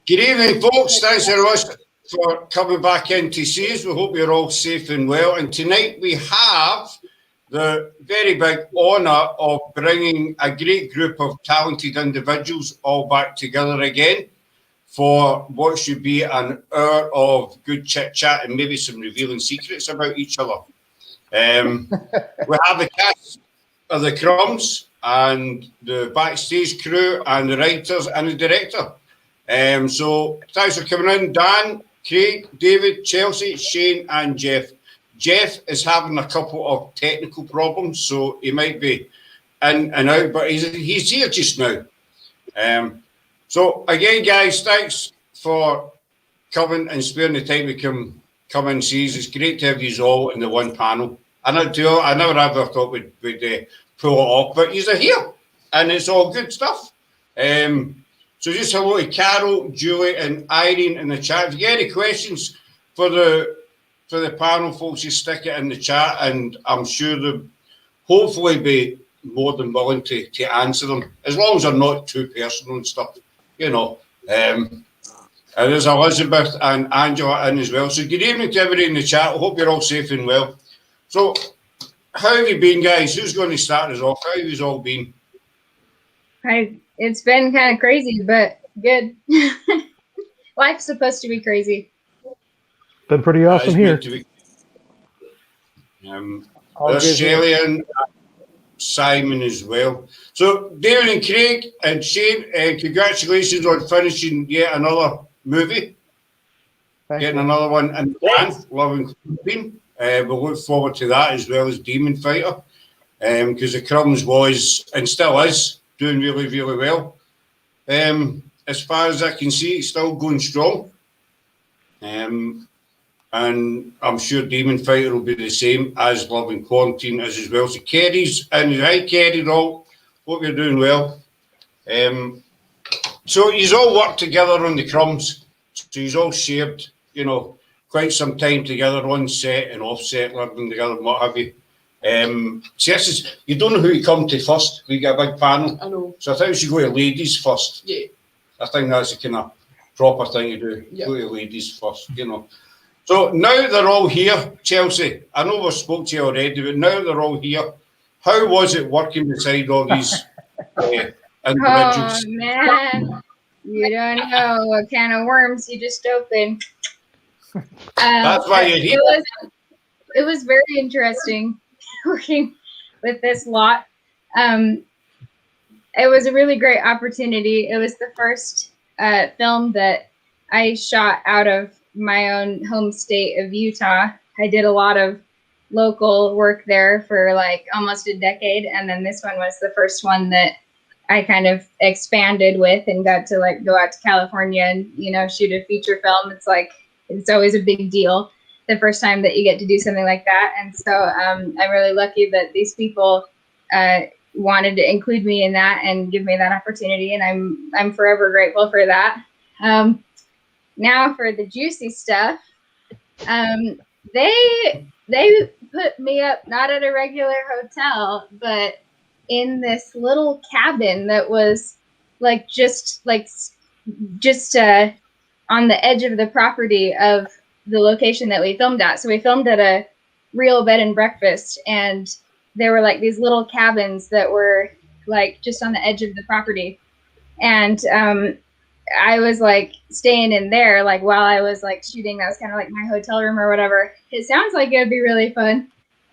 Good evening, folks. Thanks very much for coming back in to see us. We hope you're all safe and well. And tonight we have the very big honour of bringing a great group of talented individuals all back together again for what should be an hour of good chit-chat and maybe some revealing secrets about each other. We have the cast of the Crumbs and the backstage crew and the writers and the director. So thanks for coming in, Dan, Craig, David, Chelsea, Shane and Jeff. Jeff is having a couple of technical problems, so he might be in and out, but he's here just now. So again, guys, thanks for coming and sparing the time to come and see us. It's great to have you all in the one panel. I never ever thought we'd pull it off, but you're here, and it's all good stuff. So just hello to Carol, Julie, and Irene in the chat. If you get any questions for the panel, folks, just stick it in the chat, and I'm sure they'll hopefully be more than willing to answer them, as long as they're not too personal and stuff, you know. And there's Elizabeth and Angela in as well. So good evening to everybody in the chat. I hope you're all safe and well. So how have you been, guys? Who's going to start us off? How have you all been? It's been kind of crazy, but good. Life's supposed to be crazy. Been pretty awesome here. There's Shelley and Simon as well. So David and Craig and Shane, congratulations on finishing yet another movie. Getting another one in the can, Love and Queen. We'll look forward to that as well as Demon Fighter, because the Crumbs was and still is doing really, really well. As far as I can see, it's still going strong. And I'm sure Demon Fighter will be the same as Love and Quarantine is as well. So Kerry's in. Hi, Kerry, all. Hope you're doing well. So he's all worked together on the Crumbs. So he's all shared, you know, quite some time together on set and off set, living together and what have you. So you don't know who you come to first. We get a big panel. I know. So I think we should go to ladies first. Yeah. I think that's the kind of proper thing to do. Yeah. Go to ladies first, you know. So now they're all here, Chelsea. I know we've spoke to you already, but now they're all here. How was it working beside all these individuals? Oh, man. You don't know what kind of worms you just opened. That's why you're here. It was very interesting working with this lot. It was a really great opportunity. It was the first film that I shot out of my own home state of Utah. I did a lot of local work there for like almost a decade, and then this one was the first one that I kind of expanded with and got to like go out to California and, you know, shoot a feature film. It's always a big deal the first time that you get to do something like that. And so I'm really lucky that these people wanted to include me in that and give me that opportunity, and I'm forever grateful for that. Now for the juicy stuff, they put me up not at a regular hotel, but in this little cabin that was just on the edge of the property of the location that we filmed at. So we filmed at a real bed and breakfast, and there were like these little cabins that were like just on the edge of the property. And I was like staying in there like while I was like shooting. That was kind of like my hotel room or whatever. It sounds like it would be really fun.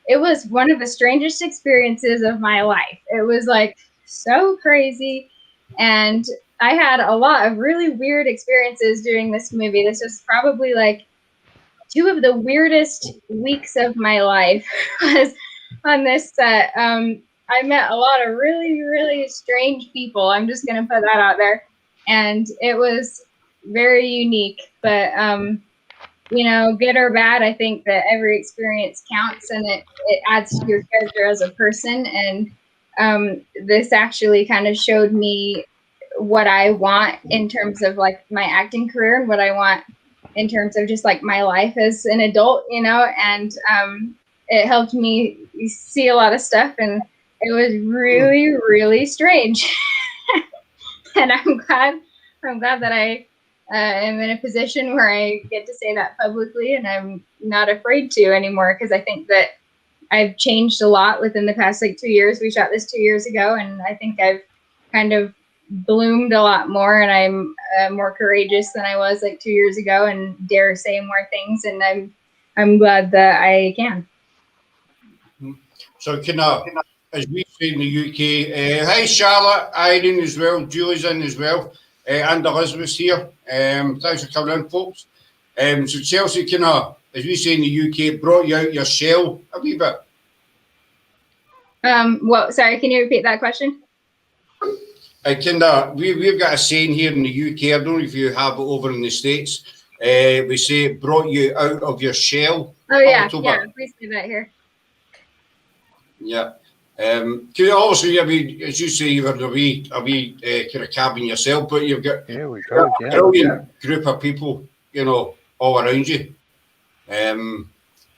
It was one of the strangest experiences of my life. It was like so crazy. And I had a lot of really weird experiences during this movie. This was probably like two of the weirdest weeks of my life was on this set. I met a lot of really, really strange people. I'm just going to put that out there. And it was very unique, but, you know, good or bad, I think that every experience counts, and it adds to your character as a person. And this actually kind of showed me what I want in terms of like my acting career and what I want in terms of just like my life as an adult, you know, and it helped me see a lot of stuff, and it was really, really strange. And I'm glad that I am in a position where I get to say that publicly, and I'm not afraid to anymore because I think that I've changed a lot within the past like 2 years. We shot this 2 years ago, and I think I've kind of bloomed a lot more, and I'm more courageous than I was like 2 years ago, and dare say more things. And I'm glad that I can. So as we say in the UK, hi Charlotte, Irene as well, Julie's in as well, and Elizabeth's here. Thanks for coming in, folks. So Chelsea, as we say in the UK, brought you out your shell a wee bit. Well, sorry, can you repeat that question? We've got a saying here in the UK, I don't know if you have it over in the States, we say it brought you out of your shell. Oh yeah, we say that here. Yeah. Obviously, I mean, as you say, you've got a wee kind of cabin yourself, but you've got a brilliant group of people, all around you. And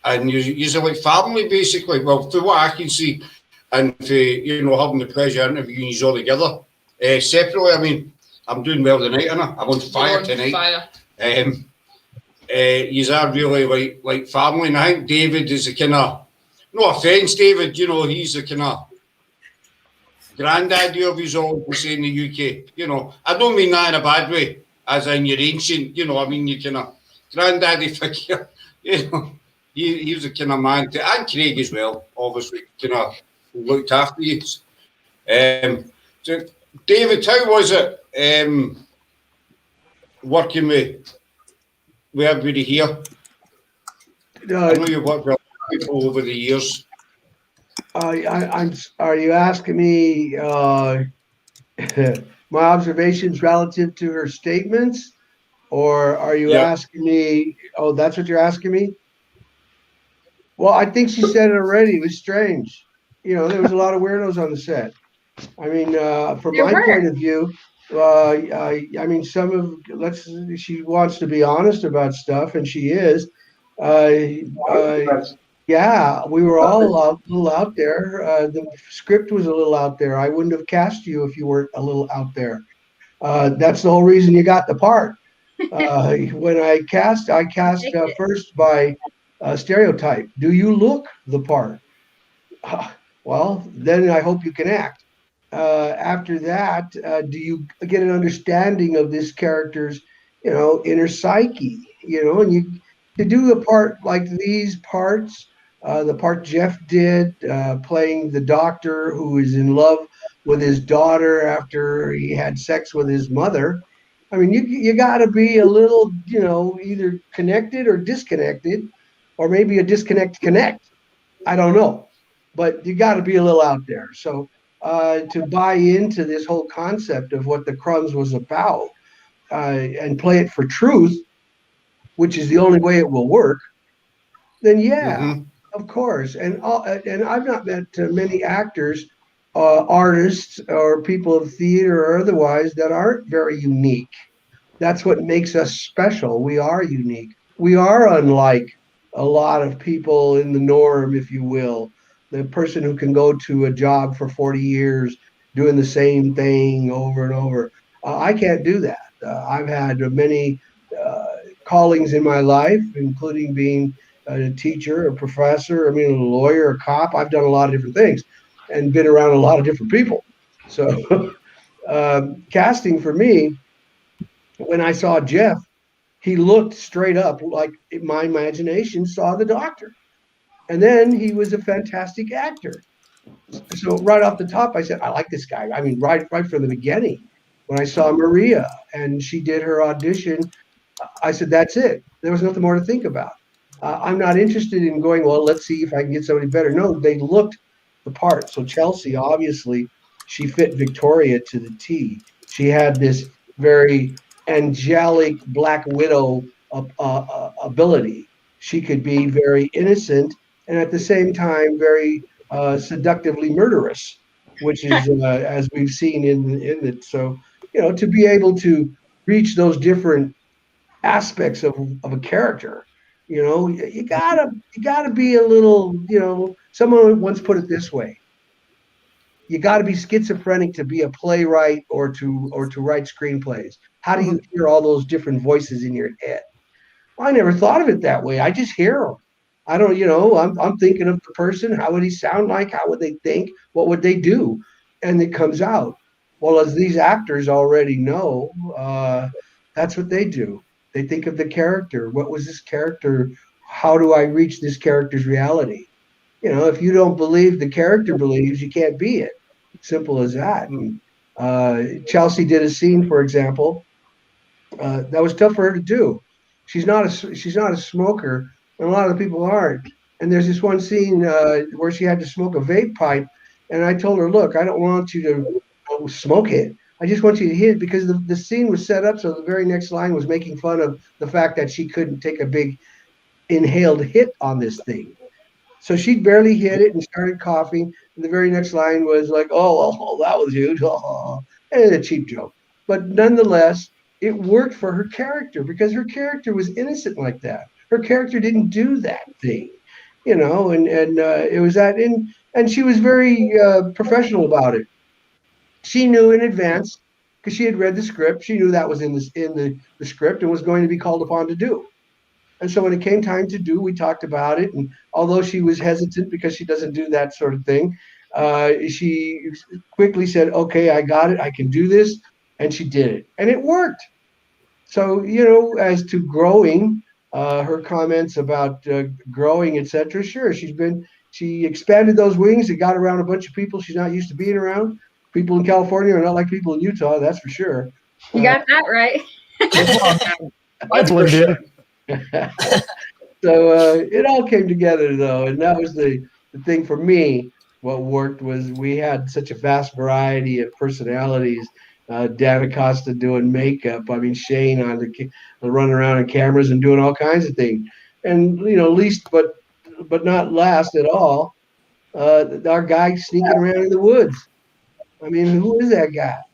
you're like family, basically. Well, for what I can see, and for, having the pleasure of interviewing you all together. Separately, I mean, I'm doing well tonight, and I'm on fire tonight. You are really like family, and I think David is a kind of, no offence, David, he's a kind of granddaddy of his own, we say in the UK. I don't mean that in a bad way, as in you're ancient, I mean, you kind of granddaddy figure, he was a kind of man, and Craig as well, obviously, kind of looked after you. So David, how was it working with everybody here? I know you've worked with people over the years. Are you asking me my observations relative to her statements, or are you asking me? Oh, that's what you're asking me. Well, I think she said it already. It was strange. There was a lot of weirdos on the set. I mean, from my point of view, I mean, she wants to be honest about stuff, and she is. Yeah, we were all a little out there. The script was a little out there. I wouldn't have cast you if you weren't a little out there. That's the whole reason you got the part. When I cast first by stereotype. Do you look the part? Well, then I hope you can act. After that, do you get an understanding of this character's, inner psyche? And to do a part like these parts, the part Jeff did, playing the doctor who is in love with his daughter after he had sex with his mother. I mean, you got to be a little, either connected or disconnected, or maybe a disconnect connect. I don't know, but you got to be a little out there. So to buy into this whole concept of what the Crumbs was about and play it for truth, which is the only way it will work, then of course. And I've not met many actors, artists, or people of theater or otherwise that aren't very unique. That's what makes us special. We are unique. We are unlike a lot of people in the norm, if you will. The person who can go to a job for 40 years doing the same thing over and over. I can't do that. I've had many callings in my life, including being a teacher, a professor, a lawyer, a cop. I've done a lot of different things and been around a lot of different people. So casting for me, when I saw Jeff, he looked straight up like my imagination saw the doctor. And then he was a fantastic actor. So right off the top, I said, I like this guy. I mean, right from the beginning, when I saw Maria and she did her audition, I said, that's it. There was nothing more to think about. I'm not interested in going, well, let's see if I can get somebody better. No, they looked the part. So Chelsea, obviously, she fit Victoria to the T. She had this very angelic Black Widow ability. She could be very innocent and at the same time very seductively murderous, which is as we've seen in it. So, to be able to reach those different aspects of a character, you gotta be a little, someone once put it this way. you got to be schizophrenic to be a playwright or to write screenplays. How do you hear all those different voices in your head? I never thought of it that way. I just hear them. I don't, I'm thinking of the person. How would he sound like? How would they think? What would they do? And it comes out. Well, as these actors already know, that's what they do. They think of the character. What was this character? How do I reach this character's reality? If you don't believe the character believes, you can't be it. Simple as that. Chelsea did a scene, for example, that was tough for her to do. She's not a smoker, and a lot of the people aren't. And there's this one scene where she had to smoke a vape pipe, and I told her, "Look, I don't want you to smoke it. I just want you to hit it," because the scene was set up so the very next line was making fun of the fact that she couldn't take a big inhaled hit on this thing. So she barely hit it and started coughing. And the very next line was like, "Oh, that was huge." And a cheap joke. But nonetheless, it worked for her character because her character was innocent like that. Her character didn't do that thing, and it was that and she was very professional about it. She knew in advance because she had read the script. She knew that was in the script and was going to be called upon to do. And so when it came time to do, we talked about it. And although she was hesitant because she doesn't do that sort of thing, she quickly said, "Okay, I got it. I can do this." And she did it. And it worked. So, as to growing, her comments about growing, etc. Sure, she expanded those wings and got around a bunch of people she's not used to being around. People in California are not like people in Utah, that's for sure. You got that right. I blend in. So it all came together though, and that was the thing for me. What worked was we had such a vast variety of personalities. Dan Acosta doing makeup. I mean, Shane running around on cameras and doing all kinds of things. And least but not last at all, our guy sneaking around in the woods. I mean, who is that guy?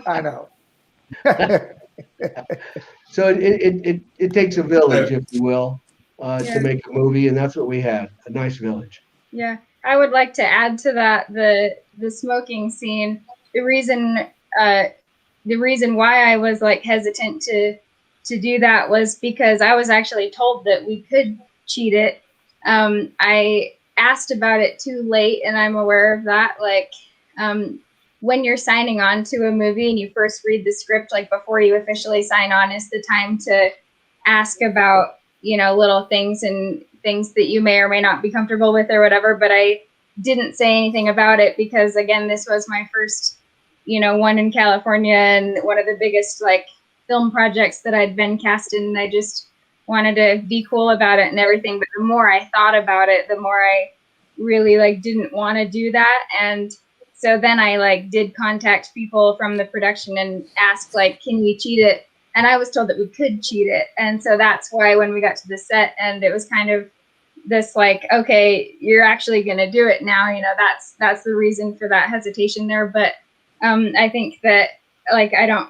I know. So it takes a village, if you will, to make a movie, and that's what we had, a nice village. Yeah, I would like to add to that the smoking scene. The reason why I was like hesitant to do that was because I was actually told that we could cheat it. I asked about it too late, and I'm aware of that. Like, when you're signing on to a movie and you first read the script, like before you officially sign on, is the time to ask about, little things and things that you may or may not be comfortable with or whatever. But I didn't say anything about it because, again, this was my first, one in California and one of the biggest like film projects that I'd been cast in. And I just wanted to be cool about it and everything. But the more I thought about it, the more I really like didn't want to do that. And so then I like did contact people from the production and asked like, can we cheat it? And I was told that we could cheat it. And so that's why when we got to the set and it was kind of this like, okay, you're actually going to do it now. That's the reason for that hesitation there. But I think that like, I don't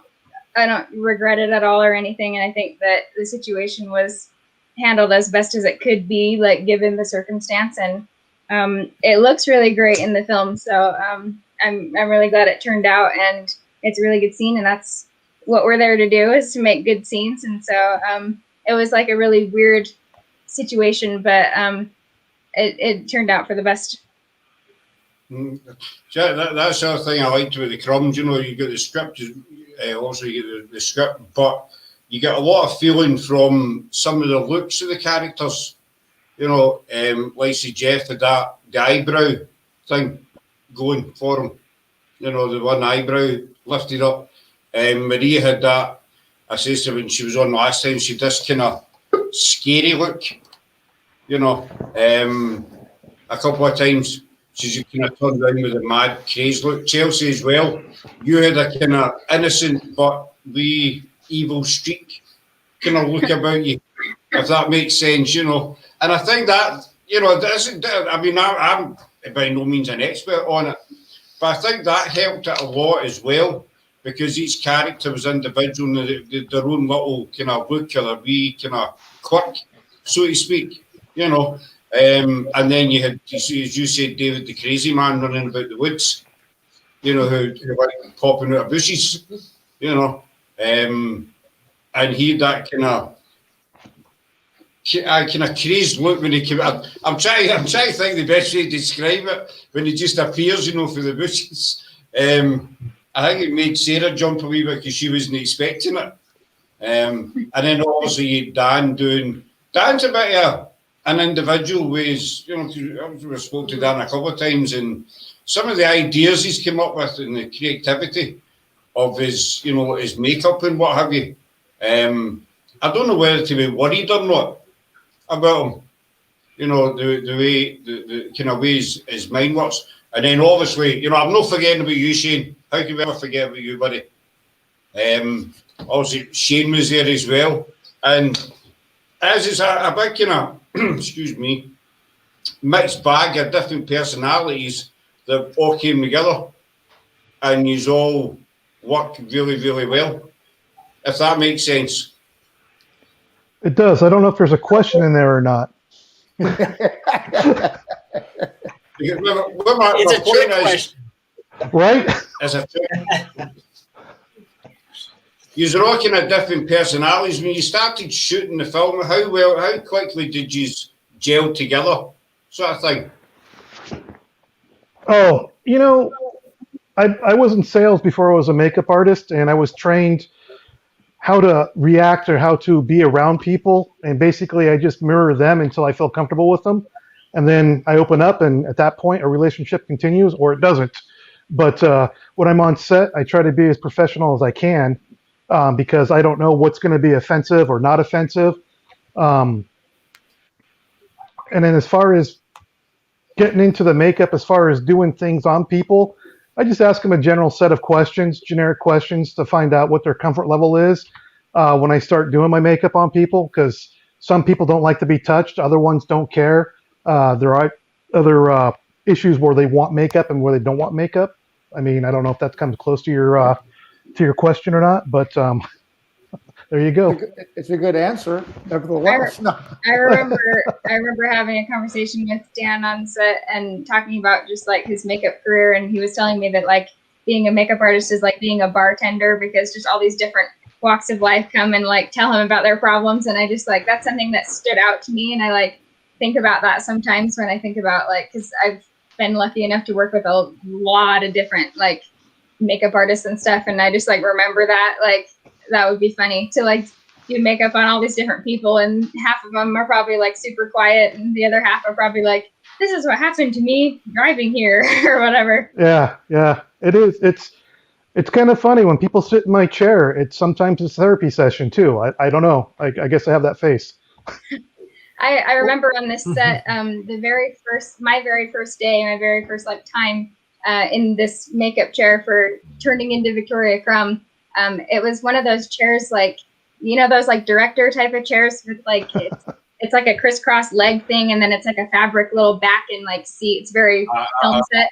regret it at all or anything. And I think that the situation was handled as best as it could be, like given the circumstance. And it looks really great in the film. So I'm really glad it turned out, and it's a really good scene. And that's what we're there to do, is to make good scenes. And so it was like a really weird situation, but it turned out for the best. That's the other thing I liked with the Crumbs. You get the script, also you get the script, but you get a lot of feeling from some of the looks of the characters. Like say Jeff had the eyebrow thing going for him. The one eyebrow lifted up. Maria had that. I said to her when she was on last time, she had this kind of scary look. A couple of times she's kind of turned around with a mad, crazy look. Chelsea as well. You had a kind of innocent but wee evil streak kind of look about you, if that makes sense. And I think that, I'm by no means an expert on it, but I think that helped it a lot as well, because each character was individual and their own little kind of look or a wee kind of quirk, so to speak, And then you had, as you said, David the crazy man running about the woods, who like popping out of bushes, and he had that kind of crazed look when he came out. I'm trying to think the best way to describe it when he just appears, for the bushes. I think it made Sarah jump a wee bit because she wasn't expecting it. And then obviously Dan's a bit of an individual ways, we spoke to Dan a couple of times, and some of the ideas he's come up with and the creativity of his, his makeup and what have you. I don't know whether to be worried or not about him, the way, the kind of ways his mind works. And then obviously, I'm not forgetting about you, Shane. How can we ever forget about you, buddy? Obviously, Shane was there as well. And as it's a big kind of, excuse me, mixed bag of different personalities that all came together and you all worked really, really well, if that makes sense. It does. I don't know if there's a question in there or not. It's a trick question. Right? You're all kind of different personalities. When you started shooting the film, how quickly did you gel together, sort of thing? Oh, I was in sales before I was a makeup artist, and I was trained how to react or how to be around people. And basically, I just mirror them until I feel comfortable with them. And then I open up, and at that point, a relationship continues or it doesn't. But when I'm on set, I try to be as professional as I can because I don't know what's going to be offensive or not offensive. And then as far as getting into the makeup, as far as doing things on people, I just ask them a general set of questions, generic questions to find out what their comfort level is when I start doing my makeup on people, because some people don't like to be touched. Other ones don't care. There are other issues where they want makeup and where they don't want makeup. I mean, I don't know if that comes close to your question or not, but there you go. It's a good answer. Nevertheless, I remember having a conversation with Dan on set and talking about just like his makeup career, and he was telling me that like being a makeup artist is like being a bartender because just all these different walks of life come and like tell him about their problems, and I just like that's something that stood out to me, and I like think about that sometimes when I think about like, because I've been lucky enough to work with a lot of different like makeup artists and stuff, and I just like remember that like that would be funny to like do makeup on all these different people, and half of them are probably like super quiet and the other half are probably like, this is what happened to me driving here or whatever. Yeah, it is. It's kind of funny when people sit in my chair. It's sometimes a therapy session too. I don't know. I guess I have that face. I remember on this set, my very first day, my very first like time in this makeup chair for turning into Victoria Crumb. It was one of those chairs, like, those like director type of chairs with like, it's like a crisscross leg thing. And then it's like a fabric little back and like seat. It's very film set.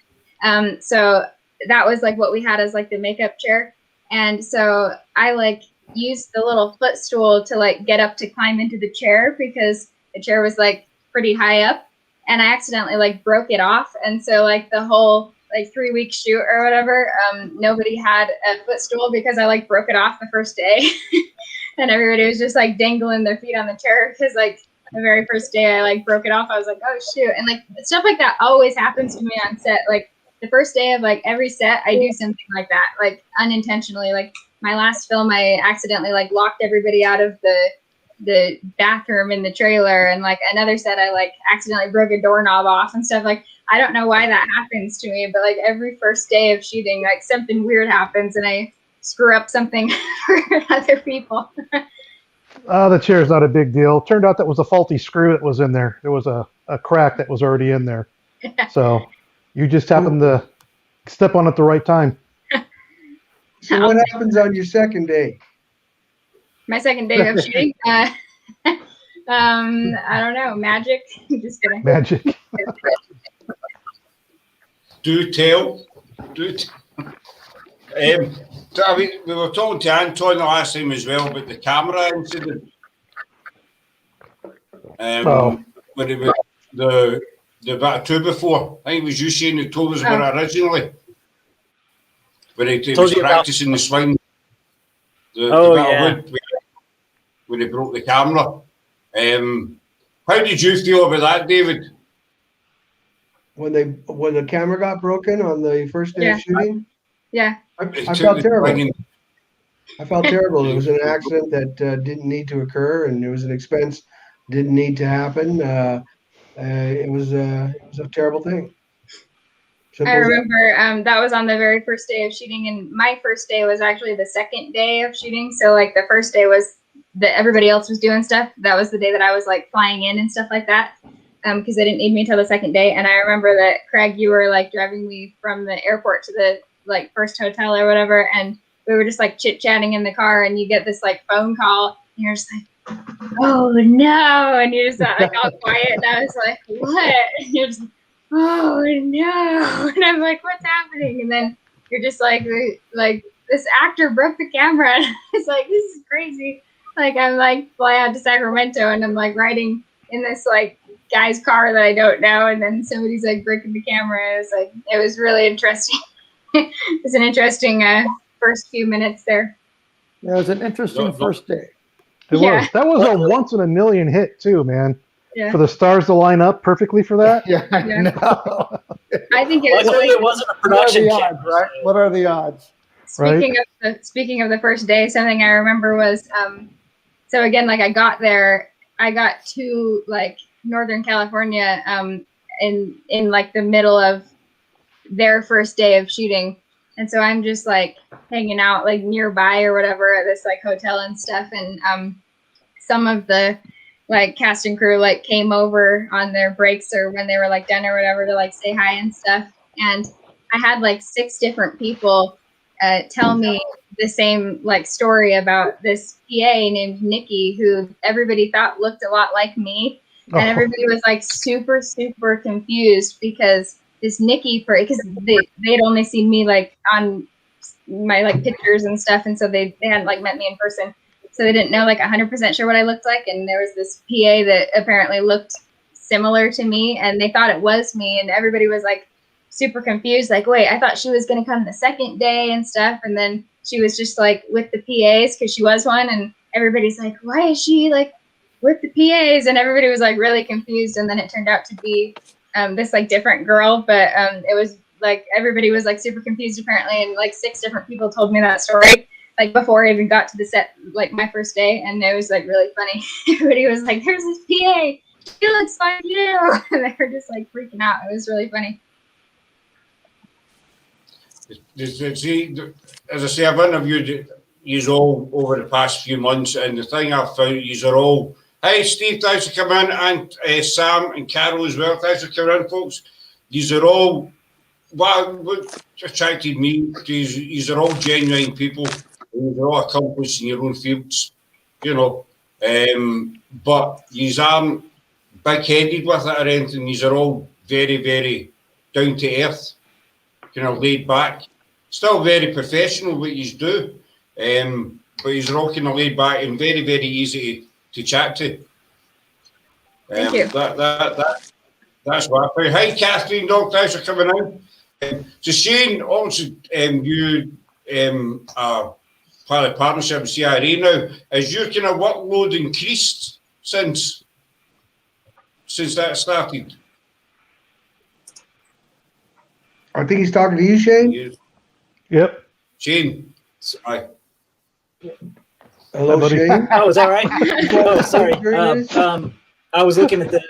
So that was like what we had as like the makeup chair. And so I like used the little footstool to like get up to climb into the chair because the chair was like pretty high up, and I accidentally like broke it off. And so like the whole like 3-week shoot or whatever, nobody had a footstool because I like broke it off the first day. And everybody was just like dangling their feet on the chair because like the very first day I like broke it off. I was like, oh shoot. And like stuff like that always happens to me on set. Like the first day of like every set, I do something like that, like unintentionally. Like my last film, I accidentally like locked everybody out of the bathroom in the trailer, and like another set I like accidentally broke a doorknob off and stuff. Like I don't know why that happens to me, but like every first day of shooting, like something weird happens and I screw up something for other people. The chair's not a big deal. Turned out that was a faulty screw that was in there. There was a crack that was already in there. So you just happened to step on it the right time. So what happens on your second day? My second day of shooting? I don't know. Magic? Just kidding. Magic. Do tell. I mean, we were talking to Anton the last time as well about the camera incident. When the bit of two before. I think it was you, Shane, that told us about it originally. When he was practicing the swing. The bit of wood when he broke the camera. How did you feel about that, David? When the camera got broken on the first day of shooting? Yeah. I felt terrible. I felt terrible. It was an accident that didn't need to occur, and it was an expense didn't need to happen. It was a terrible thing. I remember that was on the very first day of shooting, and my first day was actually the second day of shooting. So like the first day was that everybody else was doing stuff. That was the day that I was like flying in and stuff like that, because they didn't need me until the second day. And I remember that Craig, you were like driving me from the airport to the like first hotel or whatever, and we were just like chit chatting in the car, and you get this like phone call, and you're just like, oh no, and you just like all quiet, and I was like, what? And you're just like, oh no, and I'm like, what's happening? And then you're just like this actor broke the camera. And it's like, this is crazy. Like I'm like fly out to Sacramento, and I'm like riding in this like guy's car that I don't know, and then somebody's like breaking the camera. It was really interesting. It was an interesting first few minutes there. Yeah, it was an interesting first day. It was. That was a once in a million hit too, man. Yeah. For the stars to line up perfectly for that. Yeah, I know. I think it wasn't a production odds, right? What are the odds? Speaking of the first day, something I remember was so again, like I got to like Northern California in like the middle of their first day of shooting, and so I'm just like hanging out like nearby or whatever at this like hotel and stuff, and some of the like cast and crew like came over on their breaks or when they were like done or whatever to like say hi and stuff, and I had like 6 different people tell me the same like story about this PA named Nikki who everybody thought looked a lot like me, and everybody was like super confused because this Nikki, because they had only seen me like on my like pictures and stuff, and so they hadn't like met me in person, so they didn't know like 100% sure what I looked like. And there was this PA that apparently looked similar to me, and they thought it was me, and everybody was like super confused, like, wait, I thought she was going to come the second day and stuff, and then she was just like with the PAs because she was one, and everybody's like, why is she like with the PAs? And everybody was like really confused, and then it turned out to be this like different girl, but it was like everybody was like super confused apparently, and like 6 different people told me that story like before I even got to the set, like my first day, and it was like really funny. Everybody was like, there's this PA, she looks like you, and they were just like freaking out. It was really funny. As I say, I've interviewed you all over the past few months, and the thing I've found, you are all, hi Steve, thanks for coming in, and Sam and Carol as well, thanks for coming in, folks. These are all, what attracted me, these are all genuine people, and you're all accomplished in your own fields, you know, but these aren't big-headed with it or anything. These are all very down to earth, kind of laid back, still very professional what you do, but he's all kind of laid back and very easy to chat to. Thank you. That's what I found. Hi Kathleen, Dog, thanks for coming in. So Shane, also you are part of the partnership with CRA now. Has your kind of workload increased since that started? I think he's talking to you, Shane. Yes. Yep. Shane. Hi. Hello, Shane. Oh, is that right? Oh, sorry. I was looking at the.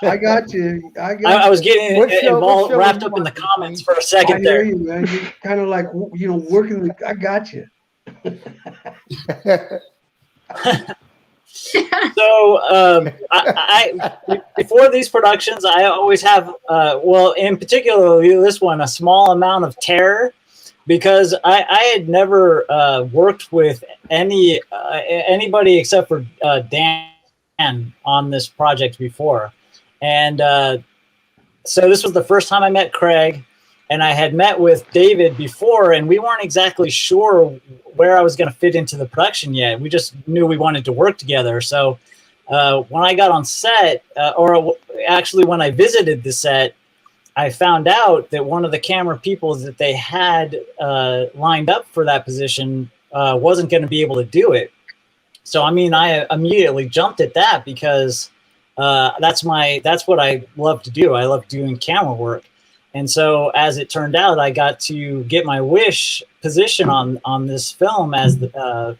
I got you. I was getting involved, wrapped up in the comments for a second there. I hear you, man. You're kind of like, working. I got you. So I before these productions, I always have, well, in particular this one, a small amount of terror, because I had never worked with anybody except for Dan on this project before. And so this was the first time I met Craig, and I had met with David before, and we weren't exactly sure where I was going to fit into the production yet. We just knew we wanted to work together. So when I got on set, actually when I visited the set, I found out that one of the camera people that they had lined up for that position wasn't going to be able to do it. So, I mean, I immediately jumped at that because that's what I love to do. I love doing camera work. And so, as it turned out, I got to get my wish position on this film as the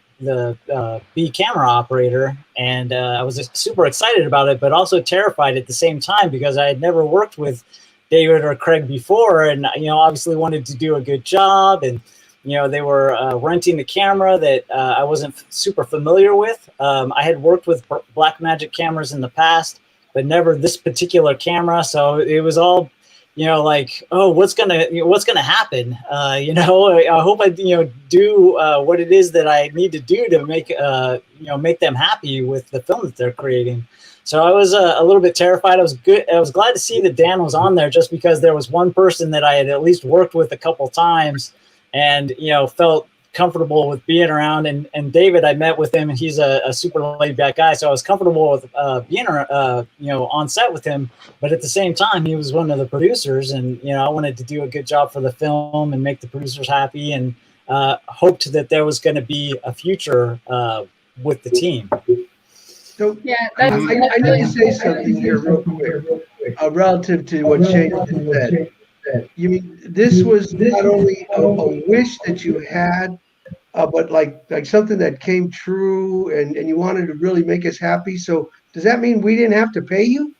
B camera operator, and I was super excited about it, but also terrified at the same time because I had never worked with David or Craig before, and obviously wanted to do a good job, and they were renting the camera that I wasn't super familiar with. I had worked with Blackmagic cameras in the past, but never this particular camera, so it was all like, oh, what's gonna happen? I hope I do what it is that I need to do to make them happy with the film that they're creating. So I was a little bit terrified. I was glad to see that Dan was on there, just because there was one person that I had at least worked with a couple times, and felt comfortable with being around. And David, I met with him, and he's a super laid back guy, so I was comfortable with being on set with him. But at the same time, he was one of the producers, and I wanted to do a good job for the film and make the producers happy, and hoped that there was going to be a future with the team. So Yeah, I that's need to say something here real quick relative to what Shane said. You mean this was not only a wish that you had, but like something that came true, and you wanted to really make us happy. So does that mean we didn't have to pay you?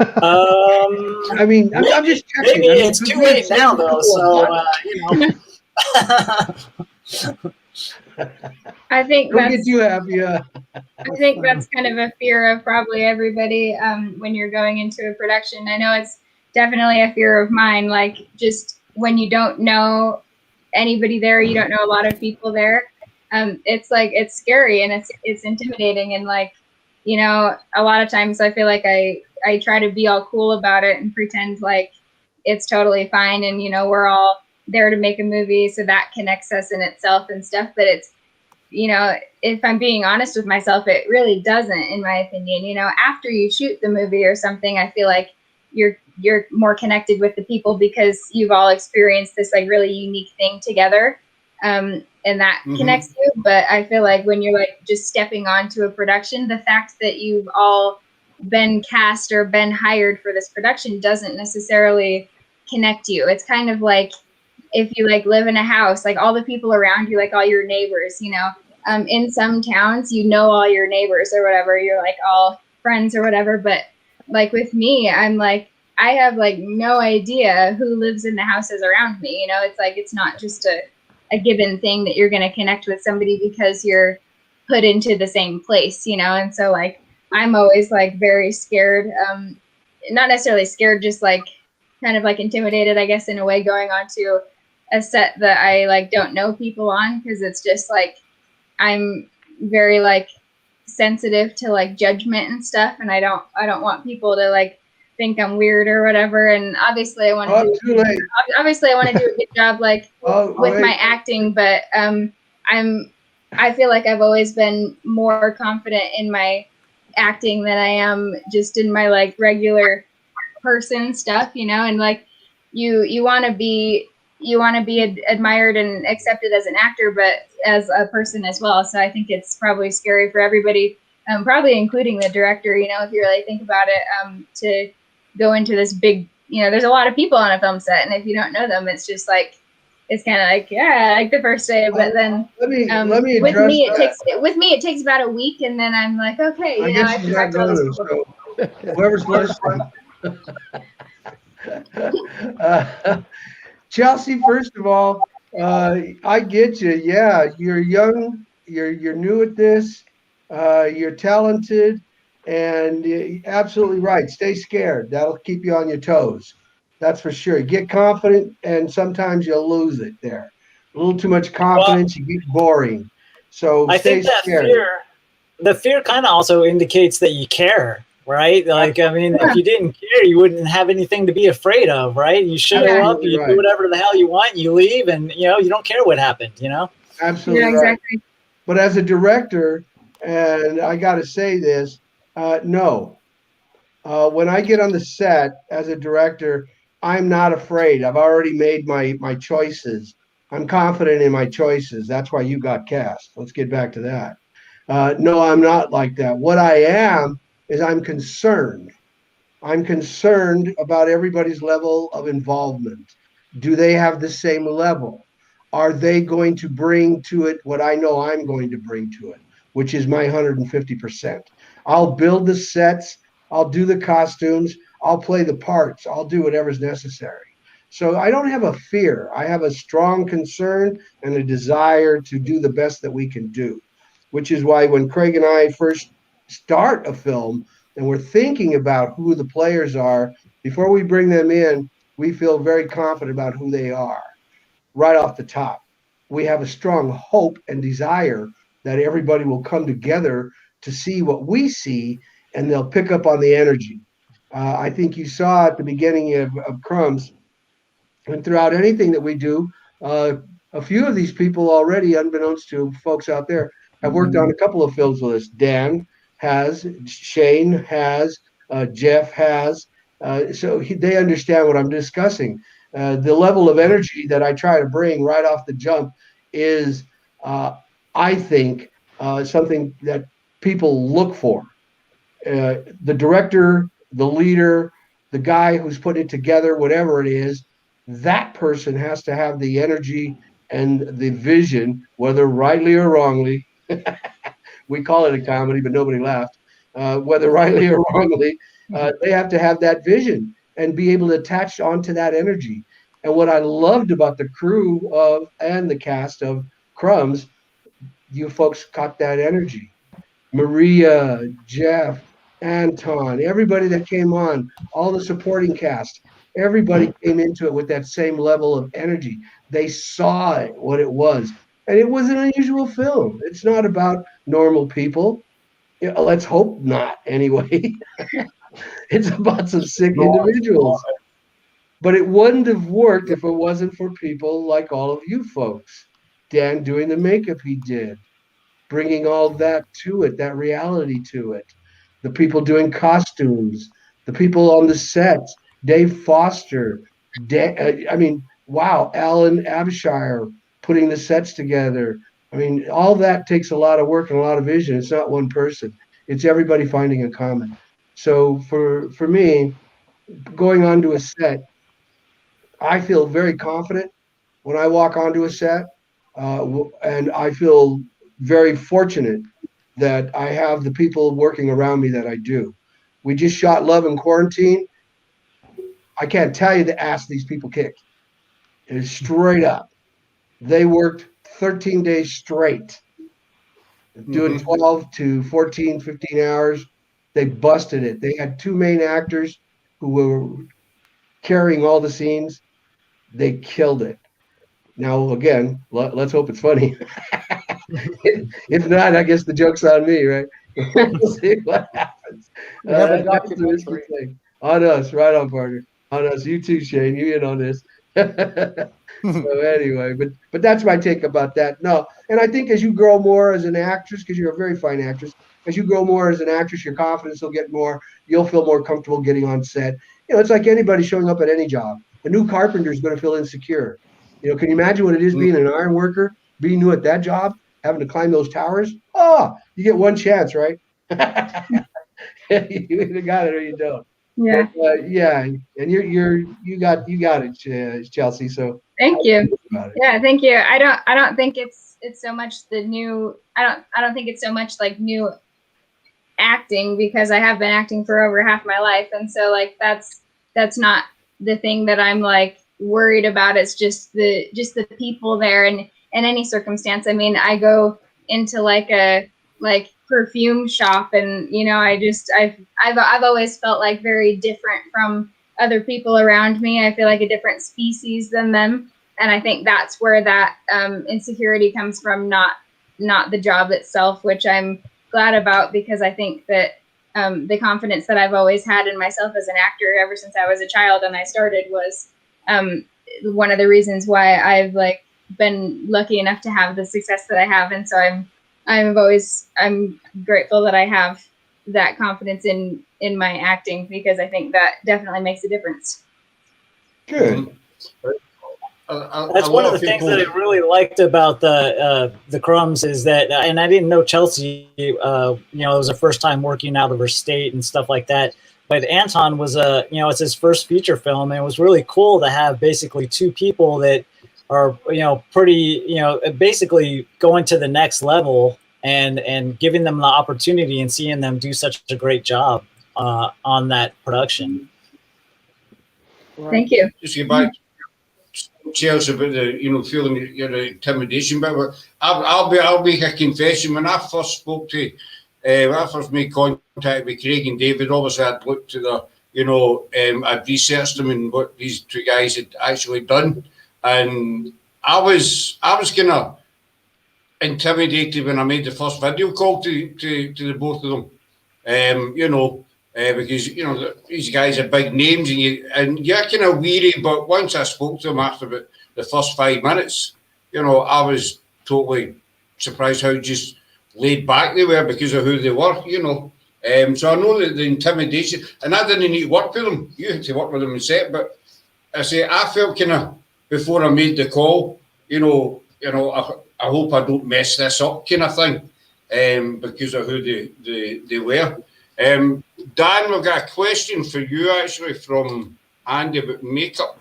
I mean, I'm just checking. Maybe it's too late now, though. So I think Don't that's get you happy. I think that's kind of a fear of probably everybody when you're going into a production. I know it's definitely a fear of mine. Like, just when you don't know anybody there, you don't know a lot of people there. It's like, it's scary and it's intimidating, and like, a lot of times I feel like I try to be all cool about it and pretend like it's totally fine, and we're all there to make a movie, so that connects us in itself and stuff. But it's, if I'm being honest with myself, it really doesn't, in my opinion. After you shoot the movie or something, I feel like you're more connected with the people because you've all experienced this like really unique thing together, and that connects you. But I feel like when you're like just stepping onto a production, the fact that you've all been cast or been hired for this production doesn't necessarily connect you. It's kind of like if you like live in a house, like all the people around you, like all your neighbors, in some towns, all your neighbors or whatever, you're like all friends or whatever. But like with me, I'm like, I have like no idea who lives in the houses around me. It's like, it's not just a given thing that you're going to connect with somebody because you're put into the same place, and so like, I'm always like very scared, not necessarily scared, just like kind of like intimidated, I guess, in a way, going on to a set that I like don't know people on, because it's just like, I'm very like sensitive to like judgment and stuff, and I don't want people to like think I'm weird or whatever. And obviously I want to do a good job like with my acting, but I feel like I've always been more confident in my acting than I am just in my like regular person stuff, and like you want to be admired and accepted as an actor, but as a person as well. So I think it's probably scary for everybody, probably including the director, if you really think about it, to go into this big, there's a lot of people on a film set, and if you don't know them, it's just like, it's kind of like, yeah, like the first day, but then let me address with me it takes about a week, and then I'm like, okay, I guess she's not going to, so whoever's listening. Chelsea, first of all, I get you. Yeah, you're young, you're new at this, you're talented, and you're absolutely right. Stay scared. That'll keep you on your toes. That's for sure. Get confident, and sometimes you'll lose it there. A little too much confidence, you get boring. So I stay think that scared. the fear kind of also indicates that you care, right? Like, I mean, if you didn't care, you wouldn't have anything to be afraid of, right? You show up, you do whatever the hell you want, you leave, and you don't care what happened, Absolutely. Yeah, exactly. Right. But as a director, and I got to say this, No. When I get on the set as a director, I'm not afraid. I've already made my choices. I'm confident in my choices. That's why you got cast. Let's get back to that. No, I'm not like that. What I am is I'm concerned. I'm concerned about everybody's level of involvement. Do they have the same level? Are they going to bring to it what I know I'm going to bring to it, which is my 150%? I'll build the sets, I'll do the costumes, I'll play the parts, I'll do whatever's necessary. So I don't have a fear. I have a strong concern and a desire to do the best that we can do, which is why when Craig and I first start a film, and we're thinking about who the players are before we bring them in, we feel very confident about who they are right off the top. We have a strong hope and desire that everybody will come together to see what we see, and they'll pick up on the energy. I think you saw at the beginning of Crumbs, and throughout anything that we do, uh, a few of these people already, unbeknownst to folks out there, have worked on a couple of films with us. Dan has, Shane has, Jeff has. They understand what I'm discussing. The level of energy that I try to bring right off the jump is, I think, something that people look for. The director, the leader, the guy who's put it together, whatever it is, that person has to have the energy and the vision, whether rightly or wrongly. We call it a comedy, but nobody laughed. Whether rightly or wrongly, they have to have that vision and be able to attach onto that energy. And what I loved about the crew of and the cast of Crumbs, you folks caught that energy. Maria, Jeff, Anton, everybody that came on, all the supporting cast, everybody came into it with that same level of energy. They saw it, what it was. And it was an unusual film. It's not about normal people. Let's hope not, anyway. It's about some sick individuals. But it wouldn't have worked if it wasn't for people like all of you folks. Dan doing the makeup he did, bringing all that to it, that reality to it. The people doing costumes, the people on the sets, Dave Foster, I mean, wow, Alan Abshire putting the sets together. I mean, all that takes a lot of work and a lot of vision. It's not one person. It's everybody finding a common. So for me, going onto a set, I feel very confident when I walk onto a set, and I feel very fortunate that I have the people working around me that I do. We just shot Love in Quarantine. I can't tell you the ass these people kicked. It's straight up. They worked 13 days straight, doing 12 to 14, 15 hours. They busted it. They had two main actors who were carrying all the scenes. They killed it. Now, again, let's hope it's funny. If not, I guess the joke's on me, right? We'll see what happens. We have a That's the risky documentary. thing. On us, right on, partner. On us. You too, Shane. You in on this. So anyway, but that's my take about that. No, and I think as you grow more as an actress, because you're a very fine actress, as you grow more as an actress, your confidence will get more. You'll feel more comfortable getting on set. It's like anybody showing up at any job. A new carpenter is going to feel insecure. Can you imagine what it is being an iron worker, being new at that job, having to climb those towers? Oh, you get one chance, right? You either got it or you don't. Yeah. But, yeah, and you got it, Chelsea. So Thank you. about it. Yeah, thank you. I don't think it's so much the new I don't think it's so much like new acting, because I have been acting for over half my life, and so like that's not the thing that I'm like worried about. It's just the people there, and in any circumstance. I mean, I go into like a perfume shop, and I've always felt like very different from other people around me. I feel like a different species than them, and I think that's where that insecurity comes from, not the job itself, which I'm glad about, because I think that the confidence that I've always had in myself as an actor ever since I was a child and I started was one of the reasons why I've like been lucky enough to have the success that I have. And so I'm grateful that I have that confidence in my acting, because I think that definitely makes a difference. Good. That's one of the things that I really liked about the Crumbs is that, and I didn't know Chelsea. It was her first time working out of her state and stuff like that. But Anton was it's his first feature film, and it was really cool to have basically two people that are pretty basically going to the next level and giving them the opportunity and seeing them do such a great job on that production. Thank you. Just get back. Chelsea about the feeling your intimidation, but I'll make a confession. When I first spoke to, when I first made contact with Craig and David, obviously I'd looked to I'd researched them and what these two guys had actually done, and I was kind of intimidated when I made the first video call to the both of them, because these guys are big names and you're kind of weary. But once I spoke to them after about the first 5 minutes, I was totally surprised how just laid back they were because of who they were. So I know that the intimidation, and I didn't need to work with them. You had to work with them and set, but I felt kind of before I made the call, I hope I don't mess this up kind of thing, because of who they were. Dan, we've got a question for you actually from Andy about makeup.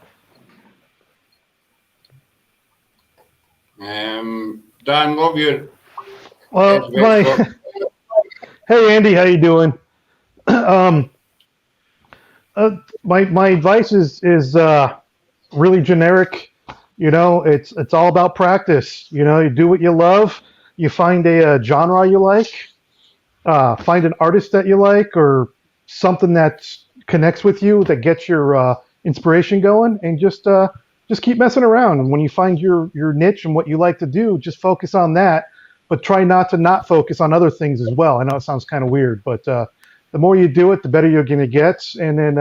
Dan, love your. Well, hey Andy, how you doing? My advice is really generic. It's all about practice. You do what you love. You find a genre you like. Find an artist that you like, or something that connects with you, that gets your inspiration going, and just keep messing around. And when you find your niche and what you like to do, just focus on that. But try not to focus on other things as well. I know it sounds kind of weird, but the more you do it, the better you're going to get. And then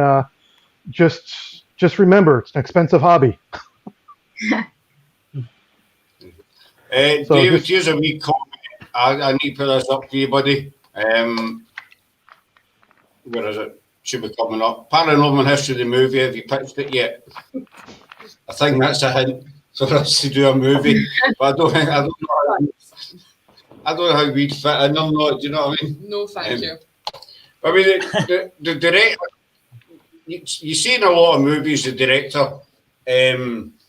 just remember, it's an expensive hobby. David, here's a wee comment. I need to put this up for you, buddy. Where is it? Should be coming up. Paranormal History of the Movie. Have you pitched it yet? I think that's a hint for us to do a movie, but I don't know how we'd fit. I know not. Do you know what I mean? No, thank you. I mean, the director. You see in a lot of movies, the director.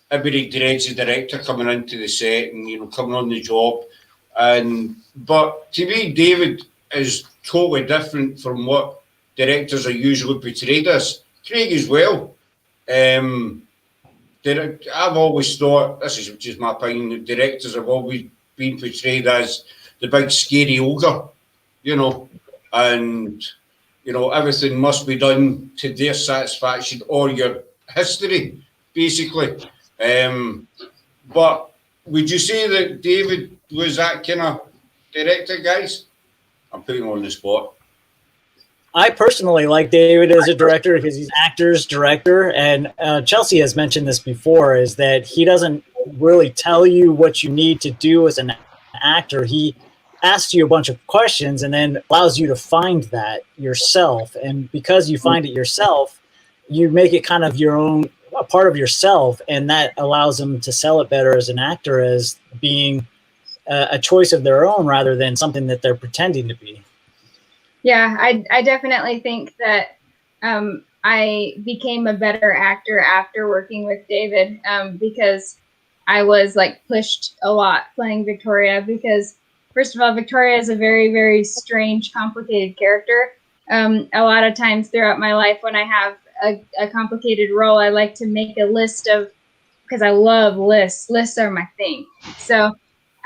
Everybody dreads the director coming into the set and coming on the job, but to me, David is totally different from what directors are usually portrayed as. Craig as well. I've always thought, this is just my opinion, that directors have always been portrayed as the big scary ogre, and everything must be done to their satisfaction or your history, basically. But would you say that David was that kind of director, guys? I'm putting him on the spot. I personally like David as a director because he's actor's director, and Chelsea has mentioned this before, is that he doesn't really tell you what you need to do as an actor. He asks you a bunch of questions and then allows you to find that yourself. And because you find it yourself, you make it kind of your own, a part of yourself, and that allows them to sell it better as an actor as being a choice of their own rather than something that they're pretending to be. Yeah, I definitely think that I became a better actor after working with David, because I was pushed a lot playing Victoria, because first of all, Victoria is a very, very strange, complicated character. A lot of times throughout my life when I have a complicated role, I like to make a list of, because I love lists. Lists are my thing. So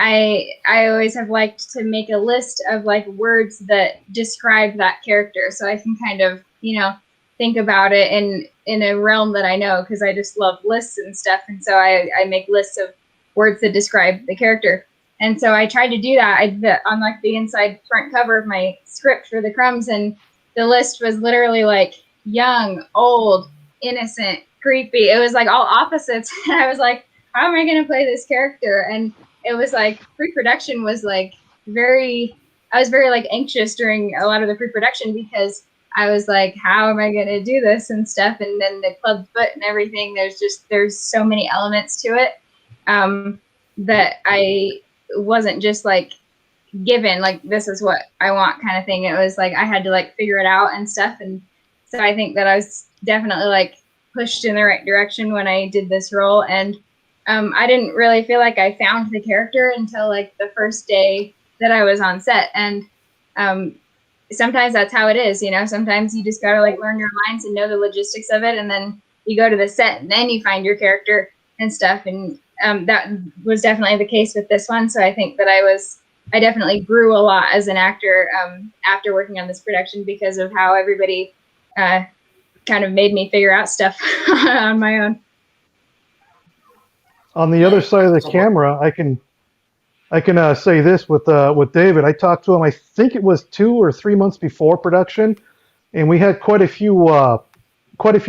I always have liked to make a list of words that describe that character, so I can kind of think about it in a realm that I know, because I just love lists and stuff. And so I make lists of words that describe the character. And so I tried to do that on the inside front cover of my script for the Crumbs, and the list was literally young, old, innocent, creepy. It was all opposites. And I was like, how am I going to play this character? And it was pre-production was very I was very like anxious during a lot of the pre-production because I was like, how am I going to do this and stuff? And then the club foot and everything, there's so many elements to it that I wasn't just like given like this is what I want kind of thing. It was like I had to like figure it out and stuff. And so I think that I was definitely like pushed in the right direction when I did this role. And I didn't really feel like I found the character until like the first day that I was on set. And sometimes that's how it is, you know. Sometimes you just gotta like learn your lines and know the logistics of it, and then you go to the set and then you find your character and stuff. And that was definitely the case with this one. So I think that I definitely grew a lot as an actor after working on this production because of how everybody kind of made me figure out stuff on my own. On the other side of the camera, I can say this with David. I talked to him. I think it was 2 or 3 months before production, and we had quite a few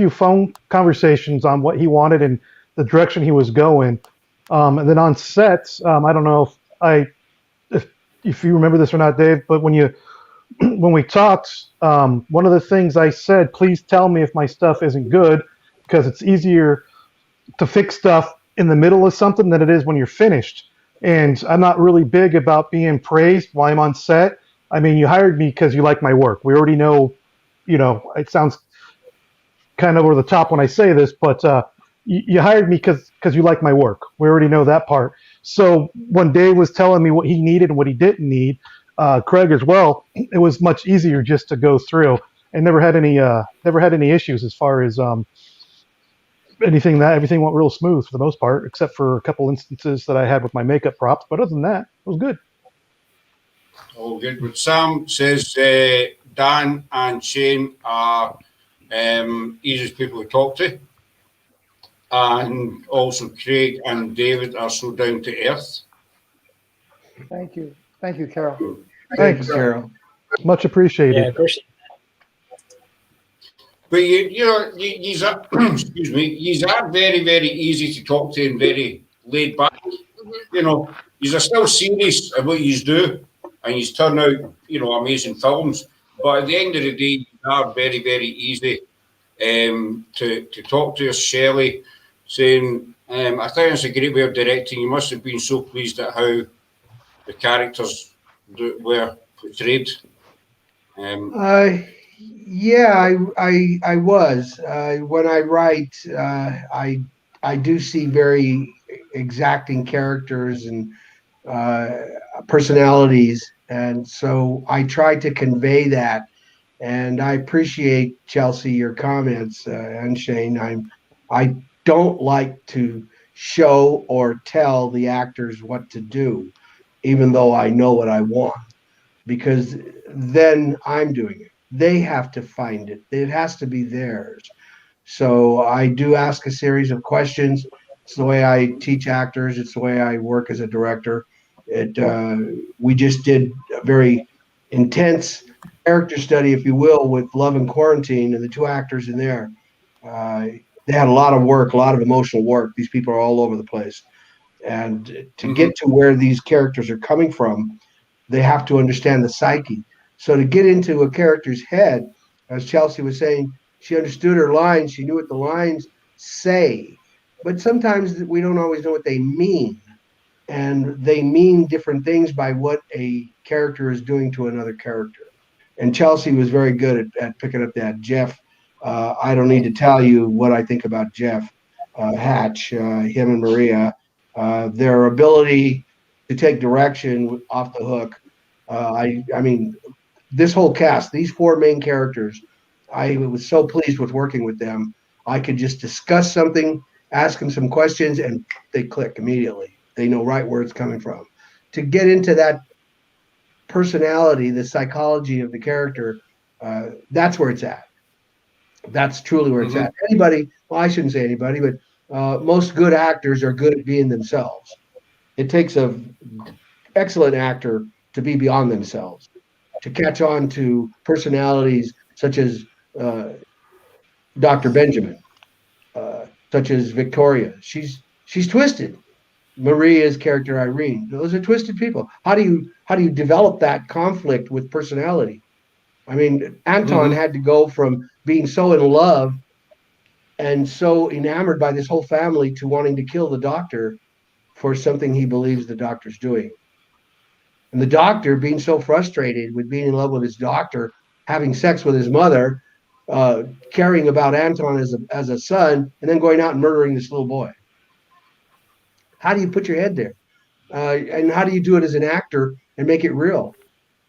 phone conversations on what he wanted and the direction he was going. And then on set, I don't know if you remember this or not, Dave, but when we talked, one of the things I said, please tell me if my stuff isn't good, because it's easier to fix stuff in the middle of something than it is when you're finished. And I'm not really big about being praised while I'm on set. I mean, you hired me because you like my work. We already know, it sounds kind of over the top when I say this, but you hired me because you like my work. We already know that part. So when Dave was telling me what he needed and what he didn't need, Craig as well, it was much easier just to go through, and never had any issues as far as everything went real smooth for the most part, except for a couple instances that I had with my makeup props. But other than that, it was good. All good. But Sam says Dan and Shane are easiest people to talk to. And also Craig and David are so down to earth. Thank you. Thank you, Carol. Thanks, Carol. Much appreciated. Yeah, appreciate But you are excuse me, you are very, very easy to talk to and very laid back. You know, you are still serious about what you do, and you turn out, amazing films. But at the end of the day, you are very, very easy to talk to. Shelley saying, I think it's a great way of directing. You must have been so pleased at how the characters were portrayed. Yeah, I was. When I write, I do see very exacting characters and personalities, and so I try to convey that. And I appreciate, Chelsea, your comments, and Shane. I don't like to show or tell the actors what to do, even though I know what I want, because then I'm doing it. They have to find it. It has to be theirs. So I do ask a series of questions. It's the way I teach actors. It's the way I work as a director. We just did a very intense character study, if you will, with Love and Quarantine, and the 2 actors in there. They had a lot of work, a lot of emotional work. These people are all over the place. And to get to where these characters are coming from, they have to understand the psyche. So to get into a character's head, as Chelsea was saying, she understood her lines. She knew what the lines say. But sometimes we don't always know what they mean. And they mean different things by what a character is doing to another character. And Chelsea was very good at picking up that. Jeff, I don't need to tell you what I think about Jeff Hatch, him and Maria. Their ability to take direction off the hook. I mean, this whole cast, these 4 main characters, I was so pleased with working with them. I could just discuss something, ask them some questions, and they click immediately. They know right where it's coming from. To get into that personality, the psychology of the character, that's where it's at. That's truly where it's at. Anybody, well, I shouldn't say anybody, but most good actors are good at being themselves. It takes an excellent actor to be beyond themselves, to catch on to personalities such as Dr. Benjamin, such as Victoria. She's twisted, Maria's character Irene. Those are twisted people. How do you develop that conflict with personality? I mean, Anton had to go from being so in love and so enamored by this whole family to wanting to kill the doctor for something he believes the doctor's doing. And the doctor being so frustrated with being in love with his doctor, having sex with his mother, caring about Anton as a son, and then going out and murdering this little boy. How do you put your head there? And how do you do it as an actor and make it real?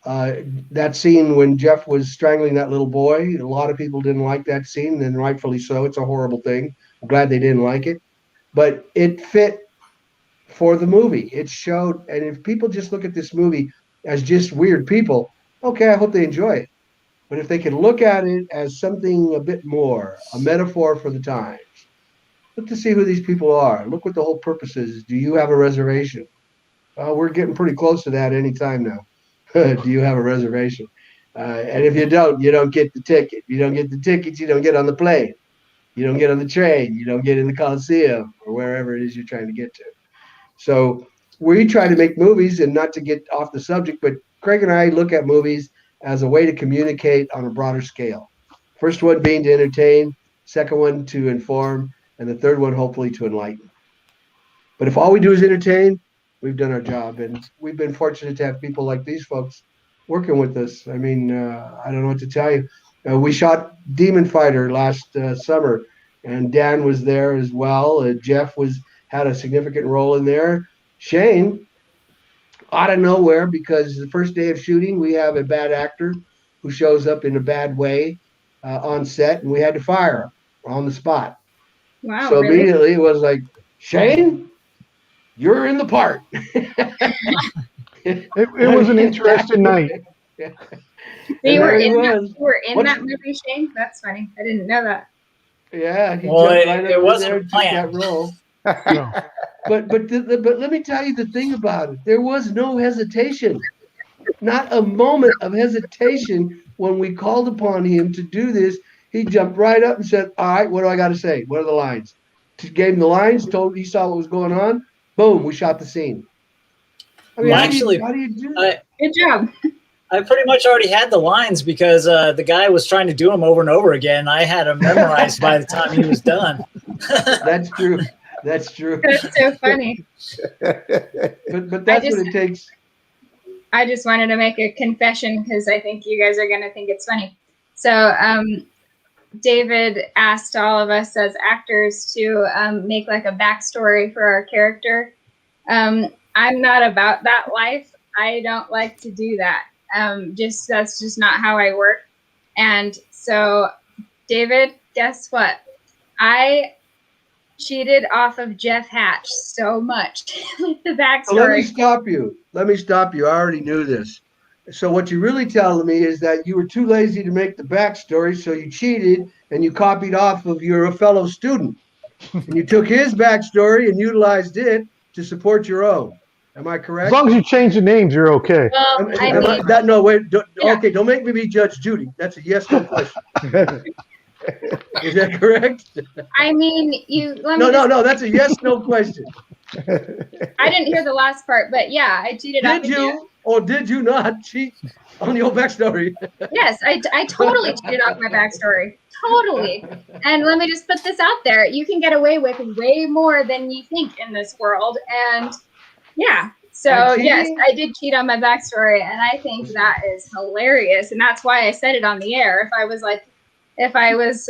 Uh, that scene when Jeff was strangling that little boy, a lot of people didn't like that scene, and rightfully so. It's a horrible thing. I'm glad they didn't like it, but it fit for the movie. It showed, and if people just look at this movie as just weird people, okay, I hope they enjoy it. But if they can look at it as something a bit more, a metaphor for the times, look to see who these people are. Look what the whole purpose is. Do you have a reservation? We're getting pretty close to that anytime now. Do you have a reservation? And if you don't get the ticket. You don't get the tickets, you don't get on the plane. You don't get on the train. You don't get in the Coliseum or wherever it is you're trying to get to. So we try to make movies, and not to get off the subject, but Craig and I look at movies as a way to communicate on a broader scale. First one being to entertain, second one to inform, and the third one hopefully to enlighten. But if all we do is entertain, we've done our job, and we've been fortunate to have people like these folks working with us. I mean, I don't know what to tell you. We shot Demon Fighter last summer, and Dan was there as well. Jeff had a significant role in there. Shane, out of nowhere, because the first day of shooting, we have a bad actor who shows up in a bad way on set, and we had to fire him on the spot. Wow. So really? immediately it was like, Shane, you're in the part. It was an interesting night. So you were there he in that, was. you were in What's- that movie, Shane? That's funny. I didn't know that. Yeah, he Well, jumped right it over wasn't there and took planned. that role. No. But let me tell you the thing about it. There was no hesitation, not a moment of hesitation when we called upon him to do this. He jumped right up and said, "All right, what do I got to say? What are the lines?" Gave him the lines. Told he saw what was going on. Boom, we shot the scene. I mean, Well, how actually, do you do that? Good job. I pretty much already had the lines because the guy was trying to do them over and over again. I had them memorized by the time he was done. That's true. That's true. That's so funny. But that's what it takes. I just wanted to make a confession because I think you guys are going to think it's funny. So, David asked all of us as actors to make like a backstory for our character. I'm not about that life. I don't like to do that. That's just not how I work. And so, David, guess what? I cheated off of Jeff Hatch so much with the backstory. So let me stop you. I already knew this. So what you're really telling me is that you were too lazy to make the backstory, so you cheated and you copied off of your fellow student. And you took his backstory and utilized it to support your own. Am I correct? As long as you change the names, you're okay. Well, Okay, don't make me be Judge Judy. That's a yes, no question. Is that correct? I mean, No, that's a yes, no question. I didn't hear the last part, but yeah, I cheated off Did of you or did you not cheat on your backstory? Yes, I totally cheated off my backstory. Totally. And let me just put this out there. You can get away with way more than you think in this world. And yeah. So yes, I did cheat on my backstory, and I think that is hilarious. And that's why I said it on the air. If I was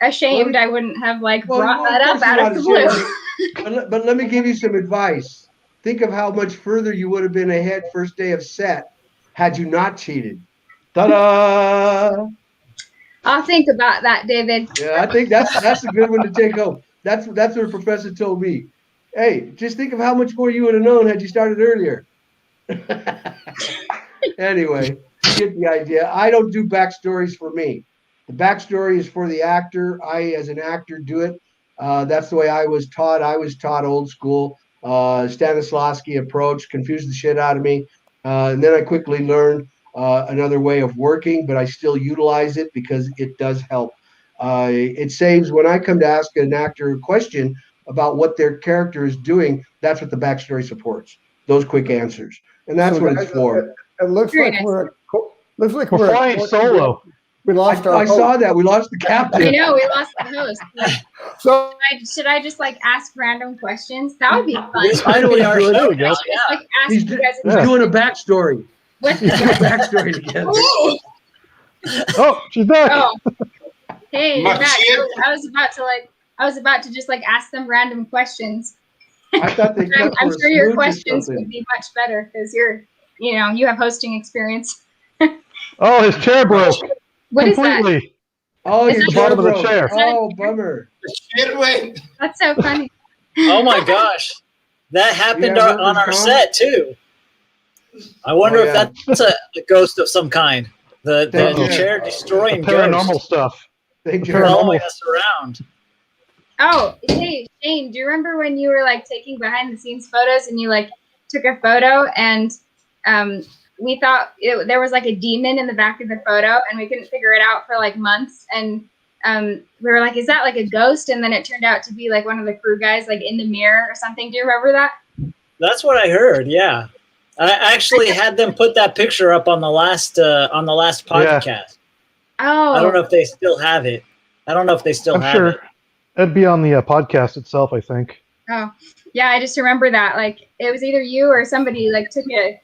ashamed, I wouldn't have brought that up out of the blue. But let me give you some advice. Think of how much further you would have been ahead first day of set had you not cheated. Ta-da! I'll think about that, David. Yeah, I think that's a good one to take home. That's what the professor told me. Hey, just think of how much more you would have known had you started earlier. Anyway, you get the idea. I don't do backstories for me. The backstory is for the actor. I, as an actor, do it. That's the way I was taught. I was taught old school. Stanislavski approach confused the shit out of me. And then I quickly learned another way of working, but I still utilize it because it does help. It saves when I come to ask an actor a question, about what their character is doing, that's what the backstory supports. Those quick answers, and that's So what guys, it's for. It looks Very like nice. looks like We're flying solo. We lost our I saw host. that. We lost the I captain. know we lost the host. Like, So should I just like ask random questions? That would be fun. This I might know be he's our doing. show There we go. now, Just yeah. like ask He's, you guys. he's doing a backstory. What's He's got a backstory together. Oh, she's back. Oh, hey, you're My back. kid. I was about to just like ask them random questions. I thought they I'm, cut I'm for a sure your smooch or questions something. would be much better because you have hosting experience. Oh, his chair broke What is that? completely. Oh, Is your that- The bottom of the broke. chair. Oh, bummer. The chair went. That's so funny. Oh my gosh, that happened Yeah, on our workers' comp? set too. I wonder Oh, if yeah. that's a ghost of some kind. The Uh-oh. chair destroying Paranormal ghost stuff. They The just, paranormal. following us around. Oh, hey, Shane, do you remember when you were like taking behind the scenes photos and you like took a photo and we thought there was like a demon in the back of the photo and we couldn't figure it out for like months and we were like, is that like a ghost? And then it turned out to be like one of the crew guys like in the mirror or something. Do you remember that? That's what I heard. Yeah, I actually had them put that picture up on the last podcast. Oh, I don't know if they still have it. I'm sure it'd be on the podcast itself, I think. Oh, yeah, I just remember that. Like, it was either you or somebody like took a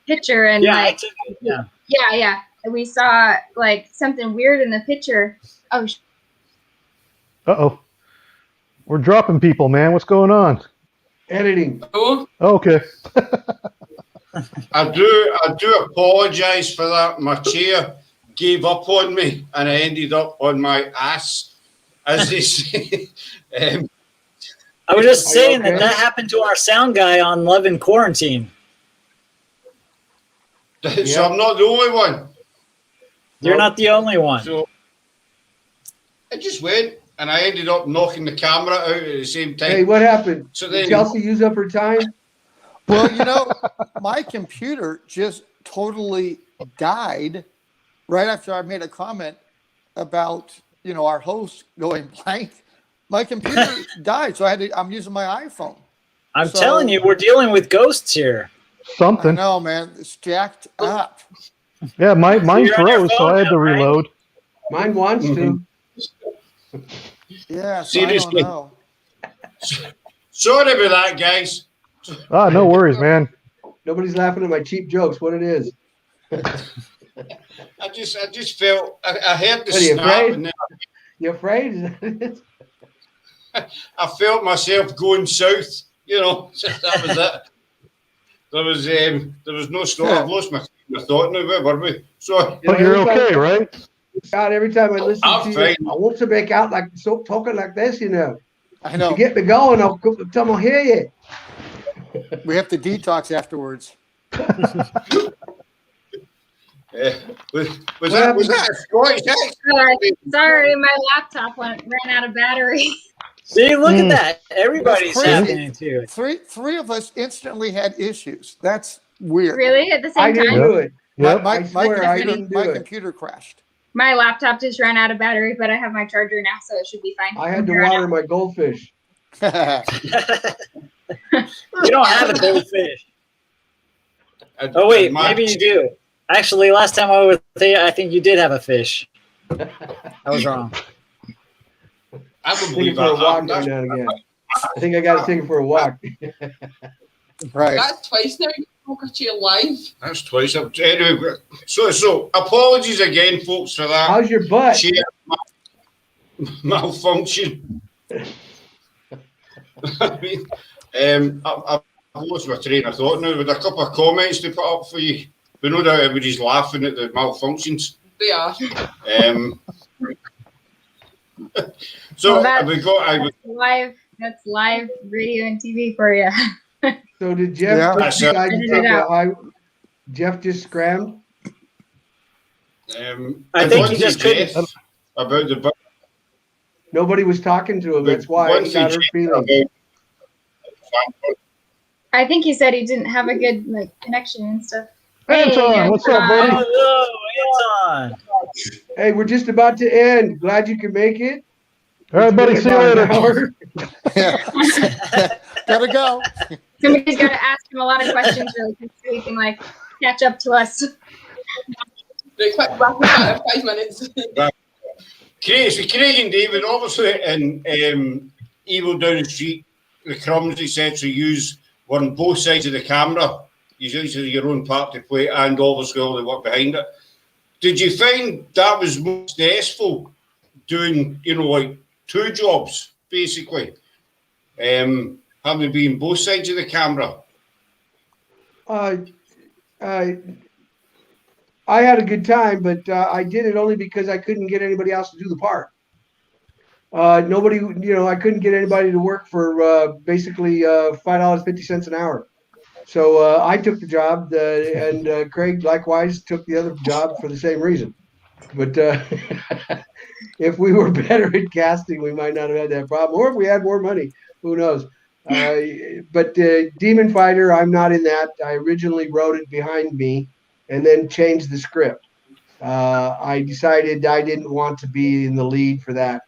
picture and Yeah, I like, took it, yeah. yeah. And we saw like something weird in the picture. Oh, Uh-oh. We're dropping people, man. What's going on? editing. Okay. I do apologise for that. My chair gave up on me and I ended up on my ass, as they say. I was just Are you saying okay? that happened to our sound guy on Love in Quarantine. So I'm not the only one. You're not the only one. So I just went and I ended up knocking the camera out at the same time. Hey, what happened? So Did then Chelsea use up her time? well, my computer just totally died right after I made a comment about our host going blank. My computer died, so I'm using my iPhone. I'm telling you, we're dealing with ghosts here. I Something. know, man, it's jacked up. Yeah, mine You're on your froze, so phone I had to now, right? reload. Mine wants to. Yeah, so Seriously. I don't know. sorry about that, guys. Ah, no worries, man. Nobody's laughing at my cheap jokes. What it is? I just felt I heard the What, are you snap afraid? and then You afraid? I felt myself going south. That was it. There was no stop. I've lost my thought now. Where were we? Sorry. But you're okay, right? God, every time I listen I'm to you, fine. I want to make out like talking like this. I know. To get me going, I'll tell them I'll hear you. We have to detox afterwards. Was that a Scottish accent? sorry, my laptop ran out of battery. See, look at that. Everybody's That's crazy. happening to it. Three of us instantly had issues. That's weird. Really? At the I same didn't time? do it. Yep. My I swear I computer, didn't do my it. computer crashed. My laptop just ran out of battery, but I have my charger now, so it should be fine. I had to From here on water out. my goldfish. You don't have a goldfish. Oh wait, maybe you do. Actually, last time I was there, I think you did have a fish. I was wrong. I don't Take it believe for a that walk happened. every now and again. I think I got to take it for a walk. Right. That's twice now. You spoke to you live. That's twice. Anyway, so apologies again, folks, for that. How's your butt? Chair malfunction. I mean, I've lost my train of thought now with a couple of comments to put up for you. We know that everybody's laughing at the malfunctions. They are. So Well, we got. That's live radio and TV for you. So did Jeff Yeah. just decide to Edit take it out. Jeff just scrammed? I think he one just thing, couldn't. Jeff, about the. Nobody was talking to him. That's why One he got thing, her Jeff, feelings. I think he said he didn't have a good connection and stuff. Anton, what's up, buddy? Hello, Anton. Hey, we're just about to end. Glad you could make it. All right, buddy. See you later. Gotta go. Somebody's got to ask him a lot of questions really quick so he can like catch up to us. They're quite rapid fire, 5 minutes. Craig, so Craig and David, obviously in Evil Down the Street, the Crumbs, etc., were on both sides of the camera. You use your own part to play, and obviously all the work behind it. Did you find that was most stressful, doing, like 2 jobs, basically? Having been both sides of the camera? I had a good time, but I did it only because I couldn't get anybody else to do the part. Nobody, I couldn't get anybody to work for basically $5.50 an hour. So I took the job, and Craig likewise took the other job for the same reason. But if we were better at casting, we might not have had that problem. Or if we had more money, who knows? But Demon Fighter, I'm not in that. I originally wrote it behind me and then changed the script. I decided I didn't want to be in the lead for that.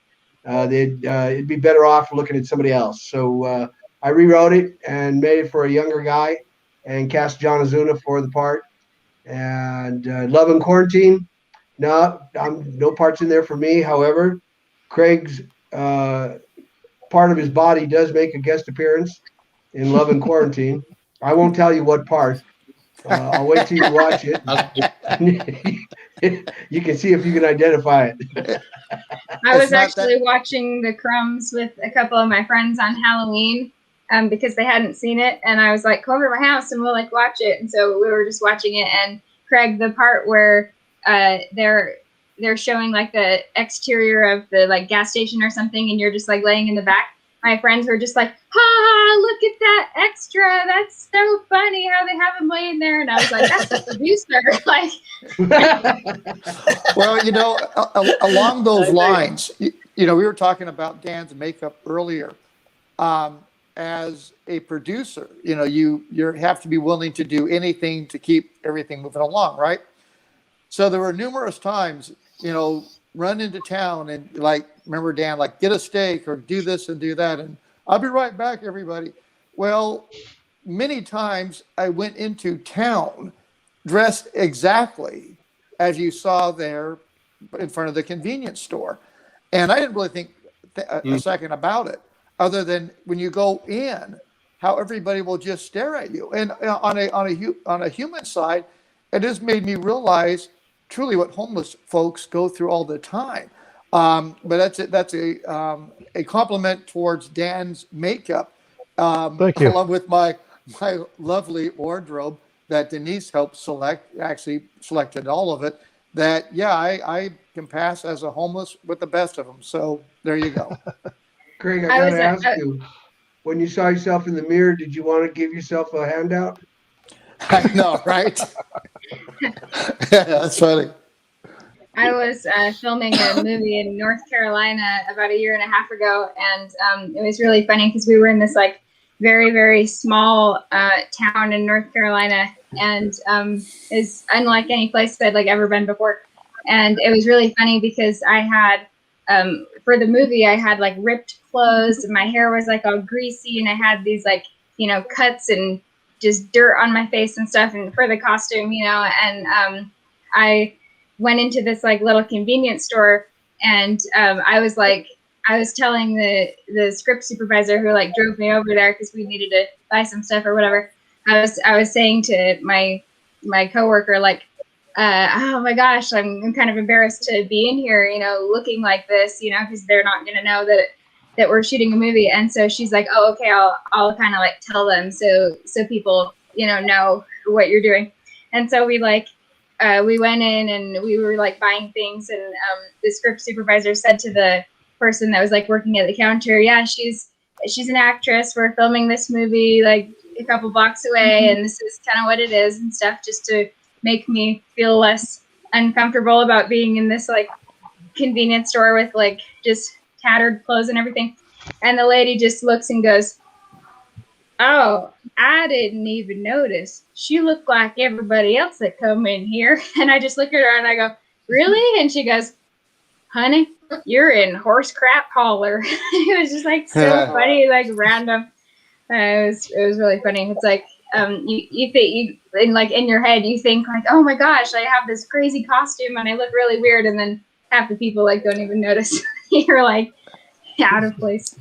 It'd be better off looking at somebody else. So I rewrote it and made it for a younger guy and cast John Azuna for the part. And Love and Quarantine, no parts in there for me. However, Craig's part of his body does make a guest appearance in Love and Quarantine. I won't tell you what part. I'll wait till you watch it. You can see if you can identify it. I was actually watching the Crumbs with a couple of my friends on Halloween because they hadn't seen it, and I was like, "Come over to my house and we'll like watch it." And so we were just watching it, and Craig, the part where they're showing like the exterior of the like gas station or something, and you're just like laying in the back. My friends were just like, look at that extra. That's so funny how they have him laying there. And I was like, that's the producer. Like, well, along those lines, we were talking about Dan's makeup earlier. As a producer, you have to be willing to do anything to keep everything moving along, right? So there were numerous times, run into town and like, remember Dan, like get a steak or do this and do that. And I'll be right back, everybody. Well, many times I went into town dressed exactly as you saw there in front of the convenience store. And I didn't really think a second about it, other than when you go in, how everybody will just stare at you. And on a human side, it has made me realize truly what homeless folks go through all the time. But that's a compliment towards Dan's makeup. Thank you. Along with my lovely wardrobe that Denise helped select, actually selected all of it. That I can pass as a homeless with the best of them. So there you go. Craig, I gotta ask you, when you saw yourself in the mirror, did you want to give yourself a handout? I know, right? Yeah, that's funny. I was filming a movie in North Carolina about 1.5 years ago, and it was really funny because we were in this like very, very small town in North Carolina, and is unlike any place I'd like ever been before. And it was really funny because I had for the movie I had like ripped clothes, and my hair was like all greasy, and I had these like cuts and just dirt on my face and stuff, and for the costume, and I went into this like little convenience store, and I was telling the script supervisor who like drove me over there because we needed to buy some stuff or whatever. I was saying to my coworker like, oh my gosh, I'm kind of embarrassed to be in here, looking like this, because they're not going to know that we're shooting a movie. And so she's like, oh, okay, I'll kind of like tell them so people, know what you're doing. And so we went in and we were like buying things, and the script supervisor said to the person that was like working at the counter, yeah, she's an actress. We're filming this movie like a couple blocks away, and this is kind of what it is and stuff, just to make me feel less uncomfortable about being in this like convenience store with like just tattered clothes and everything. And the lady just looks and goes, oh, I didn't even notice. She looked like everybody else that come in here. And I just look at her and I go, really? And she goes, honey, you're in horse crap holler. It was just like so funny, like random. It was really funny. It's like you think in your head you think like, oh my gosh, I have this crazy costume and I look really weird, and then half the people like don't even notice you're like out of place.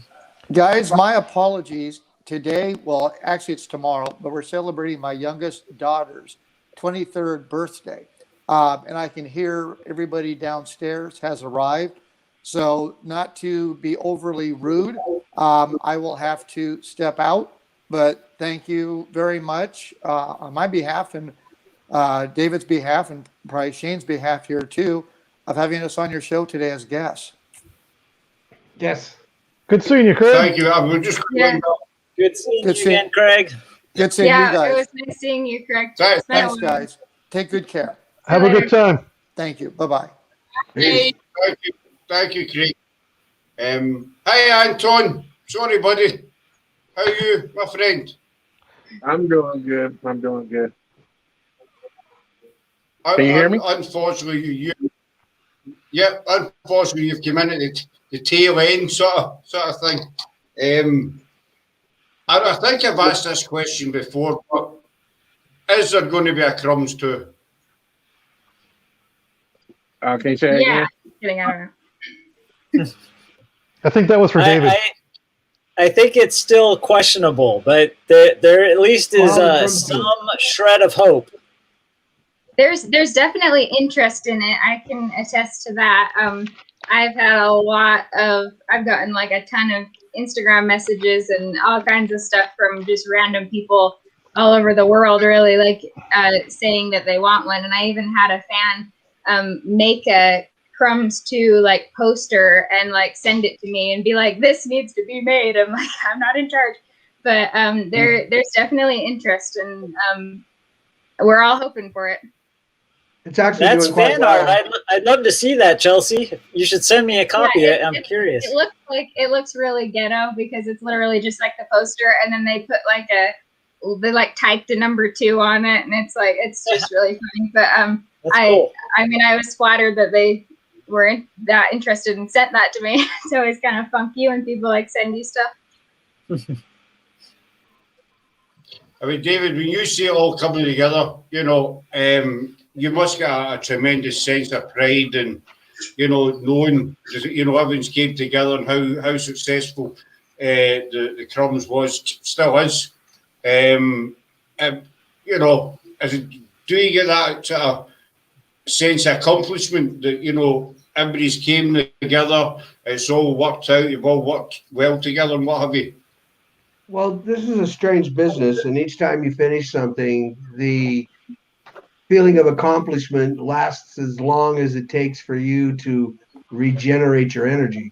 Guys, my apologies. Today, well, actually it's tomorrow, but we're celebrating my youngest daughter's 23rd birthday. And I can hear everybody downstairs has arrived. So not to be overly rude, I will have to step out, but thank you very much on my behalf and David's behalf and probably Shane's behalf here too, of having us on your show today as guests. Yes. Good seeing you, Craig. Thank you. I will just Yeah. Good seeing you again, Craig. Good seeing you Yeah, guys. it was nice seeing you, Craig. Thanks, It's been a Thanks, while. guys. Take good care. Have a good time. Thank you. Bye-bye. Hey, thank you, Craig. Hi, Anton. Sorry, buddy. How are you, my friend? I'm doing good. Can you hear me? Unfortunately, unfortunately, you've come in at the tail end sort of thing. I think I've asked this question before, but is there going to be a Crumbs 2? Can you say it again? Kidding, I don't know. I think that was for David. I think it's still questionable, but there at least is some shred of hope. There's definitely interest in it. I can attest to that. I've gotten like a ton of Instagram messages and all kinds of stuff from just random people all over the world, really, like saying that they want one. And I even had a fan make a Crumbs 2 like poster and like send it to me and be like, this needs to be made. I'm like, I'm not in charge, but there's definitely interest, and we're all hoping for it. It's actually That's doing quite fan well. art. I'd love to see that, Chelsea. You should send me a copy. Yeah, I'm curious. It looks really ghetto because it's literally just like the poster, and then they put like they typed a number 2 on it, and it's just really funny. But Cool. I mean, I was flattered that they were that interested and sent that to me. It's always kind of funky when people like send you stuff. I mean, David, when you see it all coming together, you must get a tremendous sense of pride and, knowing, everyone's came together and how successful the Crumbs was, still is. Do you get that sort of sense of accomplishment that, everybody's came together, it's all worked out, you've all worked well together and what have you? Well, this is a strange business, and each time you finish something, the feeling of accomplishment lasts as long as it takes for you to regenerate your energy.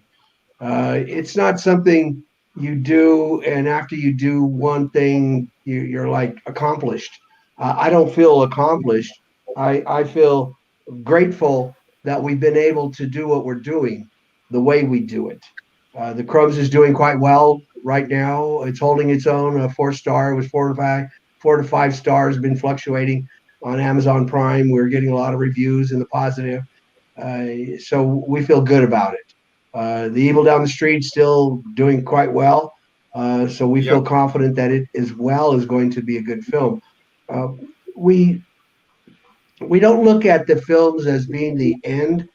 It's not something you do, and after you do one thing, you're like accomplished. I don't feel accomplished. I feel grateful that we've been able to do what we're doing the way we do it. The Crumbs is doing quite well right now. It's holding its own. A 4-star. It was 4 to 5 stars. Been fluctuating on Amazon Prime. We're getting a lot of reviews in the positive. So we feel good about it. The Evil Down the Street still doing quite well. So we feel confident that it as well is going to be a good film. We don't look at the films as being the end.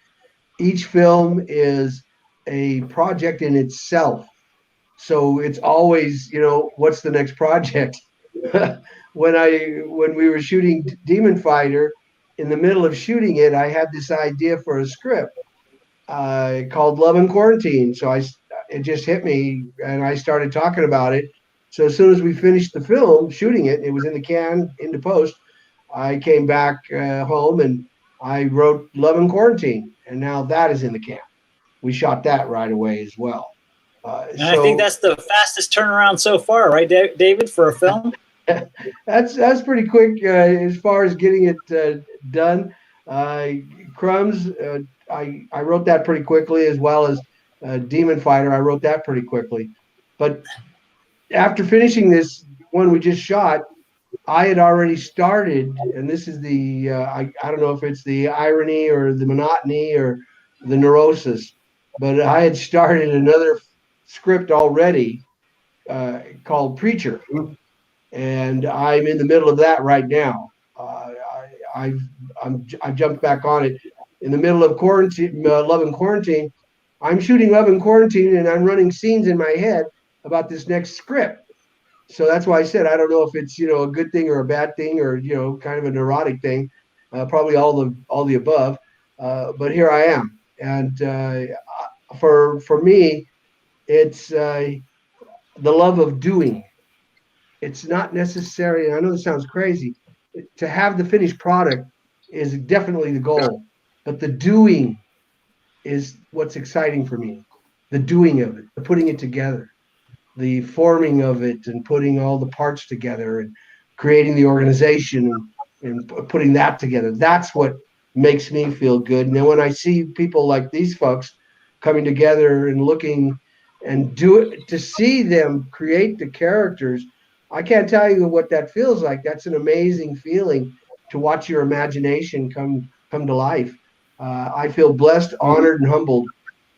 Each film is a project in itself. So it's always, what's the next project? When we were shooting Demon Fighter, in the middle of shooting it, I had this idea for a script called Love and Quarantine. So it just hit me, and I started talking about it. So as soon as we finished the film, shooting it, it was in the can, into post. I came back home and I wrote Love and Quarantine, and now that is in the can. We shot that right away as well. And I think that's the fastest turnaround so far, right, David, for a film? That's pretty quick as far as getting it done. Crumbs, I wrote that pretty quickly, as well as Demon Fighter. I wrote that pretty quickly. But after finishing this one we just shot, I had already started, and this is the I don't know if it's the irony or the monotony or the neurosis. But I had started another script already called Preacher, and I'm in the middle of that right now. I've jumped back on it in the middle of quarantine, Love and Quarantine. I'm shooting Love and Quarantine, and I'm running scenes in my head about this next script. So that's why I said I don't know if it's a good thing or a bad thing or kind of a neurotic thing. Probably all the above. But here I am, and for me, it's the love of doing. It's not necessary. I know this sounds crazy. To have the finished product is definitely the goal, but the doing is what's exciting for me. The doing of it, the putting it together, the forming of it, and putting all the parts together, and creating the organization, and putting that together. That's what makes me feel good. And then when I see people like these folks coming together and looking and do it, to see them create the characters, I can't tell you what that feels like. That's an amazing feeling to watch your imagination come to life. I feel blessed, honored, and humbled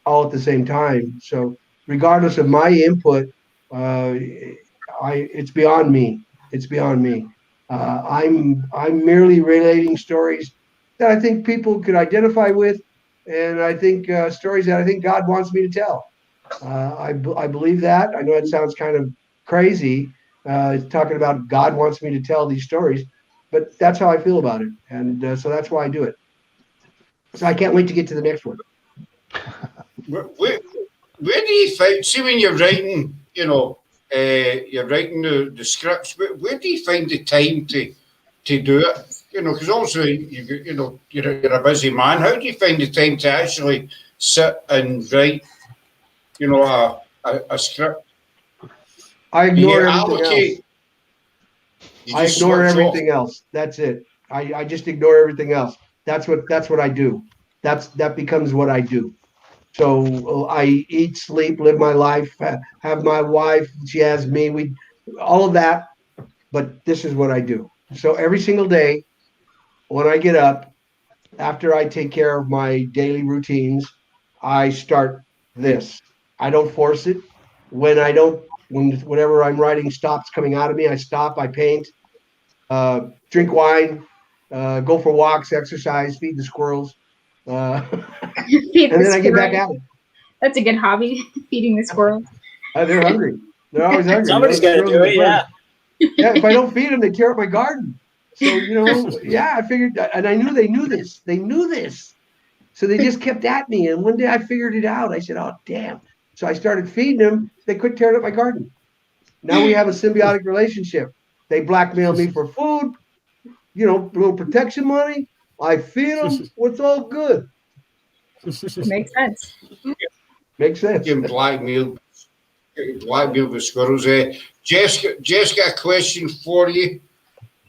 all at the same time. So regardless of my input, uh, it's beyond me. It's beyond me. I'm merely relating stories that I think people could identify with, and I think stories that I think God wants me to tell. I believe that. I know it sounds kind of crazy, talking about God wants me to tell these stories, but that's how I feel about it, and so that's why I do it. So I can't wait to get to the next one. Where do you find, see when you're writing, you're writing the scripts, where do you find the time to do it? Because also you're a busy man. How do you find the time to actually sit and write, a script? I Do you ignore everything allocate? else. You I just ignore switch off? everything else. That's it. I just ignore everything else. That's what I do. That becomes what I do. So I eat, sleep, live my life, have my wife. She has me. We all of that. But this is what I do. So every single day when I get up, after I take care of my daily routines, I start this. I don't force it. When I don't, whenever I'm writing stops coming out of me, I stop. I paint, drink wine, go for walks, exercise, feed the squirrels, Feed and the then I get back squirrels. at it. That's a good hobby, feeding the squirrels. They're hungry. They're always hungry. Somebody's got to Squirrels do are it. my friends. Yeah. Yeah, if I don't feed them, they tear up my garden. So, yeah, I figured, and I knew they knew this. They knew this. So they just kept at me. And one day I figured it out. I said, oh, damn. So I started feeding them. They quit tearing up my garden. Now we have a symbiotic relationship. They blackmail me for food, a little protection money. I feed them. What's all good? Makes sense. Makes sense. Getting blackmailed with squirrels. Jess got a question for you.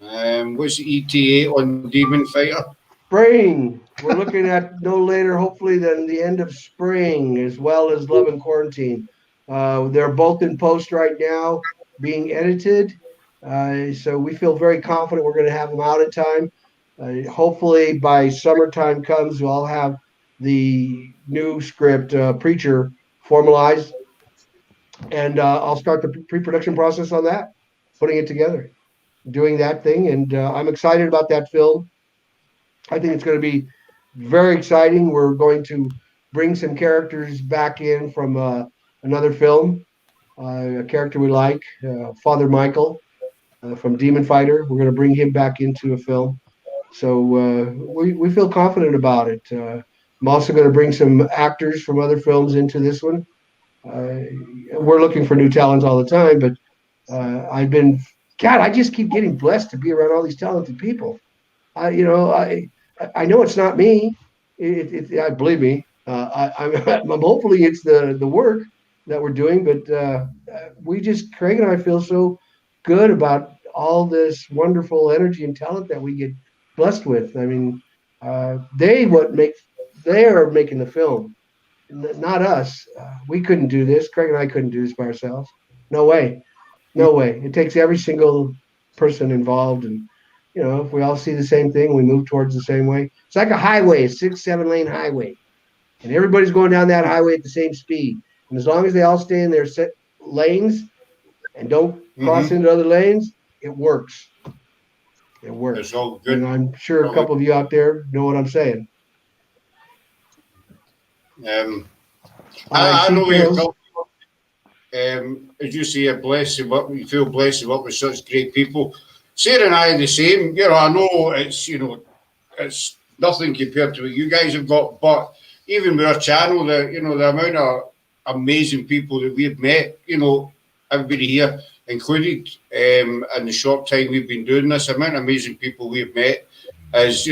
What's the ETA on Demon Fighter? Spring. We're looking at no later, hopefully, than the end of spring, as well as Love and Quarantine. They're both in post right now, being edited. So we feel very confident we're going to have them out in time. Hopefully, by summertime comes, we'll have the new script, Preacher, formalized, and I'll start the pre-production process on that, putting it together, doing that thing, and I'm excited about that film. I think it's going to be very exciting. We're going to bring some characters back in from another film, a character we like, Father Michael from Demon Fighter. We're going to bring him back into a film. So we feel confident about it. I'm also going to bring some actors from other films into this one. We're looking for new talents all the time, but God, I just keep getting blessed to be around all these talented people. I, you know, I know it's not me. I believe me. I'm hopefully it's the work that we're doing, but we just Craig and I feel so good about all this wonderful energy and talent that we get blessed with. I mean, they are making the film, not us. We couldn't do this. Craig and I couldn't do this by ourselves. No way. No way. It takes every single person involved, and if we all see the same thing, we move towards the same way. It's like a highway, a 6, 7 lane highway. and everybody's going down that highway at the same speed. And as long as they all stay in their set lanes and don't cross into other lanes, it works. It works. It's all good. And I'm sure a couple of you out there know what I'm saying. I know you. As you say, you feel blessed to work with such great people. Sarah and I are the same. You know, I know it's nothing compared to what you guys have got, but even with our channel, the amount of amazing people that we've met, everybody here included, in the short time we've been doing this, the amount of amazing people we've met is,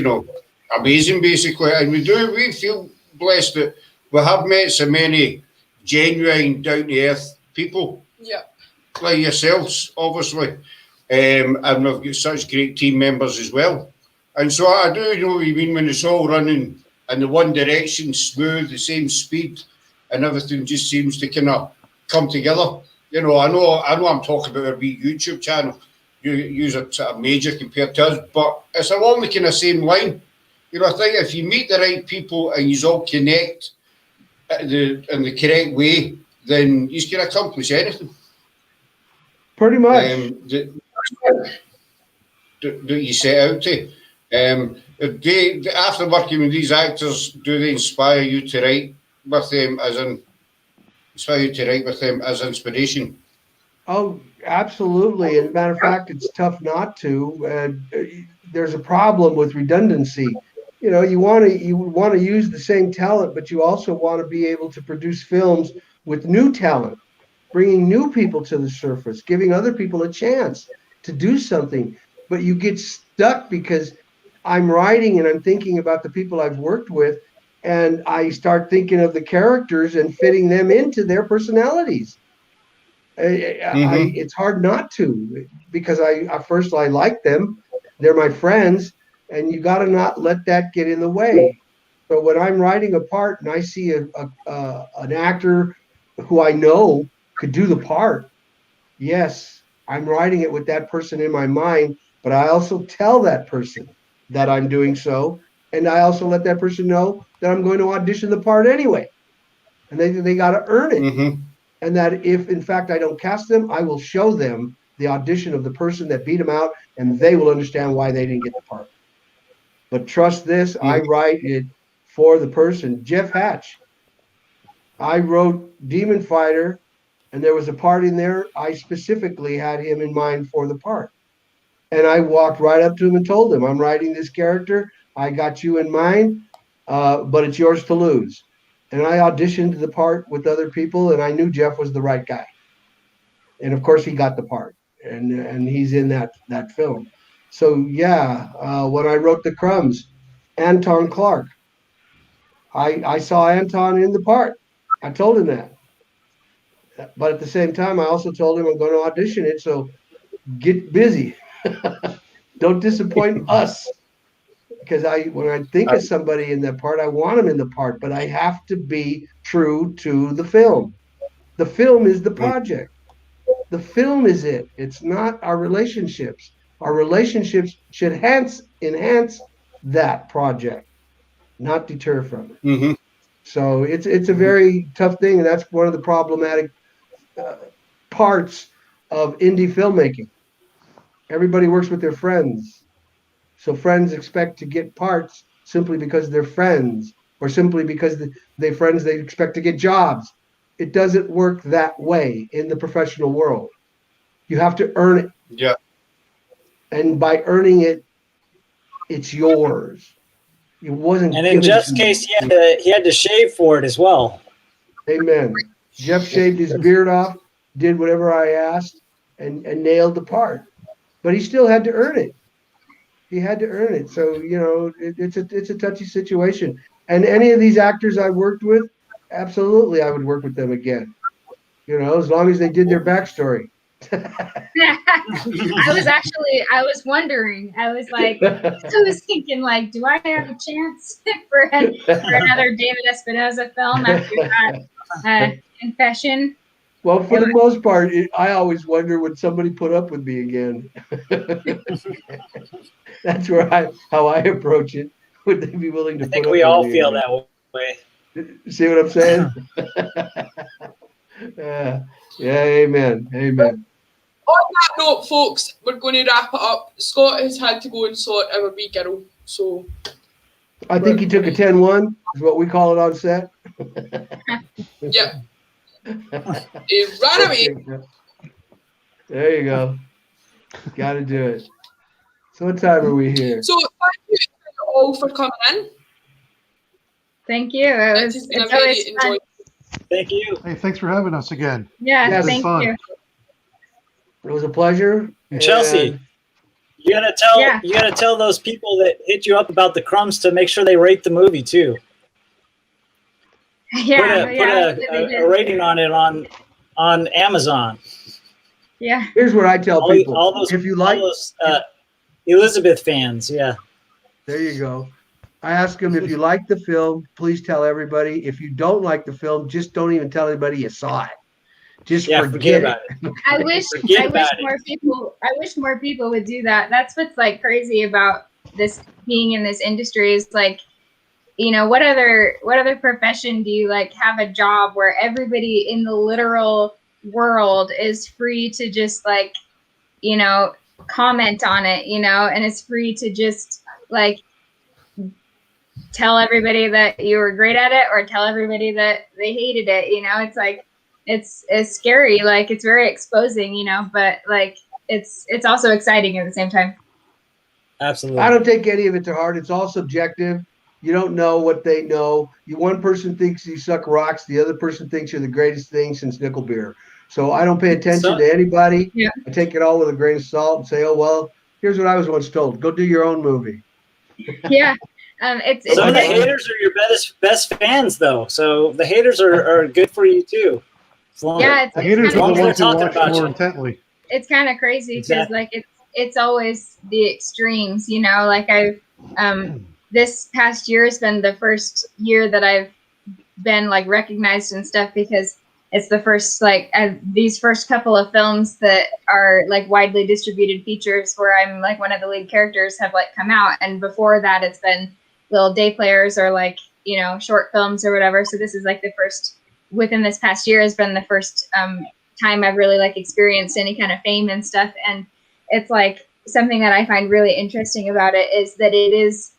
amazing basically. And we feel blessed that we have met so many genuine, down-to-earth people. Yeah. Like yourselves, obviously. And we've got such great team members as well. And so I do know what you mean when it's all running in the one direction, smooth, the same speed, and everything just seems to kind of come together. I know I'm talking about our wee YouTube channel. You use a sort of major compared to us, but it's along the kind of same line. I think if you meet the right people and you all connect in the correct way, then you can accomplish anything. Pretty much. That you set out to. After working with these actors, do they inspire you to write with them as inspiration? Oh, absolutely. As a matter of fact, it's tough not to. There's a problem with redundancy. You want to use the same talent, but you also want to be able to produce films with new talent, bringing new people to the surface, giving other people a chance to do something. But you get stuck because I'm writing and I'm thinking about the people I've worked with, and I start thinking of the characters and fitting them into their personalities. It's hard not to, because I like them. They're my friends, and you got to not let that get in the way. So when I'm writing a part and I see an actor who I know could do the part, yes, I'm writing it with that person in my mind, but I also tell that person that I'm doing so, and I also let that person know that I'm going to audition the part anyway, and they got to earn it. And that if, in fact, I don't cast them, I will show them the audition of the person that beat them out, and they will understand why they didn't get the part. But trust this, I write it for the person. Jeff Hatch, I wrote Demon Fighter, and there was a part in there, I specifically had him in mind for the part. And I walked right up to him and told him, I'm writing this character, I got you in mind, but it's yours to lose. And I auditioned the part with other people, and I knew Jeff was the right guy. And of course, he got the part, and he's in that film. So yeah, when I wrote the Crumbs, Anton Clark, I saw Anton in the part. I told him that. But at the same time, I also told him I'm going to audition it. So get busy. Don't disappoint us. Because when I think of somebody in that part, I want them in the part, but I have to be true to the film. The film is the project. The film is it. It's not our relationships. Our relationships should enhance that project, not deter from it. So it's a very tough thing, and that's one of the problematic parts of indie filmmaking. Everybody works with their friends. So friends expect to get parts simply because they're friends, or simply because they're friends, they expect to get jobs. It doesn't work that way in the professional world. You have to earn it. Yeah. And by earning it, it's yours. It wasn't. And in Jeff's case, he had to shave for it as well. Amen. Jeff shaved his beard off, did whatever I asked, and nailed the part. But he still had to earn it. He had to earn it. So, it's a touchy situation. And any of these actors I worked with, absolutely, I would work with them again. As long as they did their backstory. I was wondering. I was thinking, do I have a chance for another David Espinosa film after that Confession? Well, for the most part, I always wonder, would somebody put up with me again? That's how I approach it. Would they be willing to? I think we all feel that way. See what I'm saying? Yeah, amen. Amen. On that note, folks, we're going to wrap it up. Scott has had to go and sort our wee girl, so I think he took a 10-1, is what we call it on set. yep. He ran away. There you go. Got to do it. So what time are we here? So thank you all for coming in. Thank you. It's been a very always fun. enjoyable. Thank you. Hey, thanks for having us again. Yeah, Yes. thank Fun. you. It was a pleasure. And Chelsea, And you gotta tell those people that hit you up about the Crumbs to make sure they rate the movie too. Yeah, Put a rating on it on Amazon. yeah. here's what I tell people. All those, if you like, all those Elizabeth fans, yeah. there you go. I ask them, if you like the film, please tell everybody. If you don't like the film, just don't even tell anybody you saw it. Just forget about it. it. I wish more people would do that. That's what's like crazy about this being in this industry is like, you know, what other profession do you like have a job where everybody in the literal world is free to just like, you know, comment on it, you know, and it's free to just like tell everybody that you were great at it or tell everybody that they hated it, you know. It's like it's scary, like it's very exposing, you know, but like it's also exciting at the same time. Absolutely. I don't take any of it to heart. It's all subjective. You don't know what they know. One person thinks you suck rocks. The other person thinks you're the greatest thing since nickel beer. So I don't pay attention to anybody. Yeah. I take it all with a grain of salt and say, oh, well, here's what I was once told. Go do your own movie. Yeah. It's Some of the haters are your best fans, though. So the haters are good for you too. Yeah, The haters are the ones who watch about more you. intently. it's kind of crazy because Exactly. like it's always the extremes, you know. Like I've this past year has been the first year that I've been like recognized and stuff because it's the first like these first couple of films that are like widely distributed features where I'm like one of the lead characters have like come out, and before that it's been little day players or like, you know, short films or whatever. So this is like the first within this past year has been the first time I've really like experienced any kind of fame and stuff. And it's like something that I find really interesting about it is that it is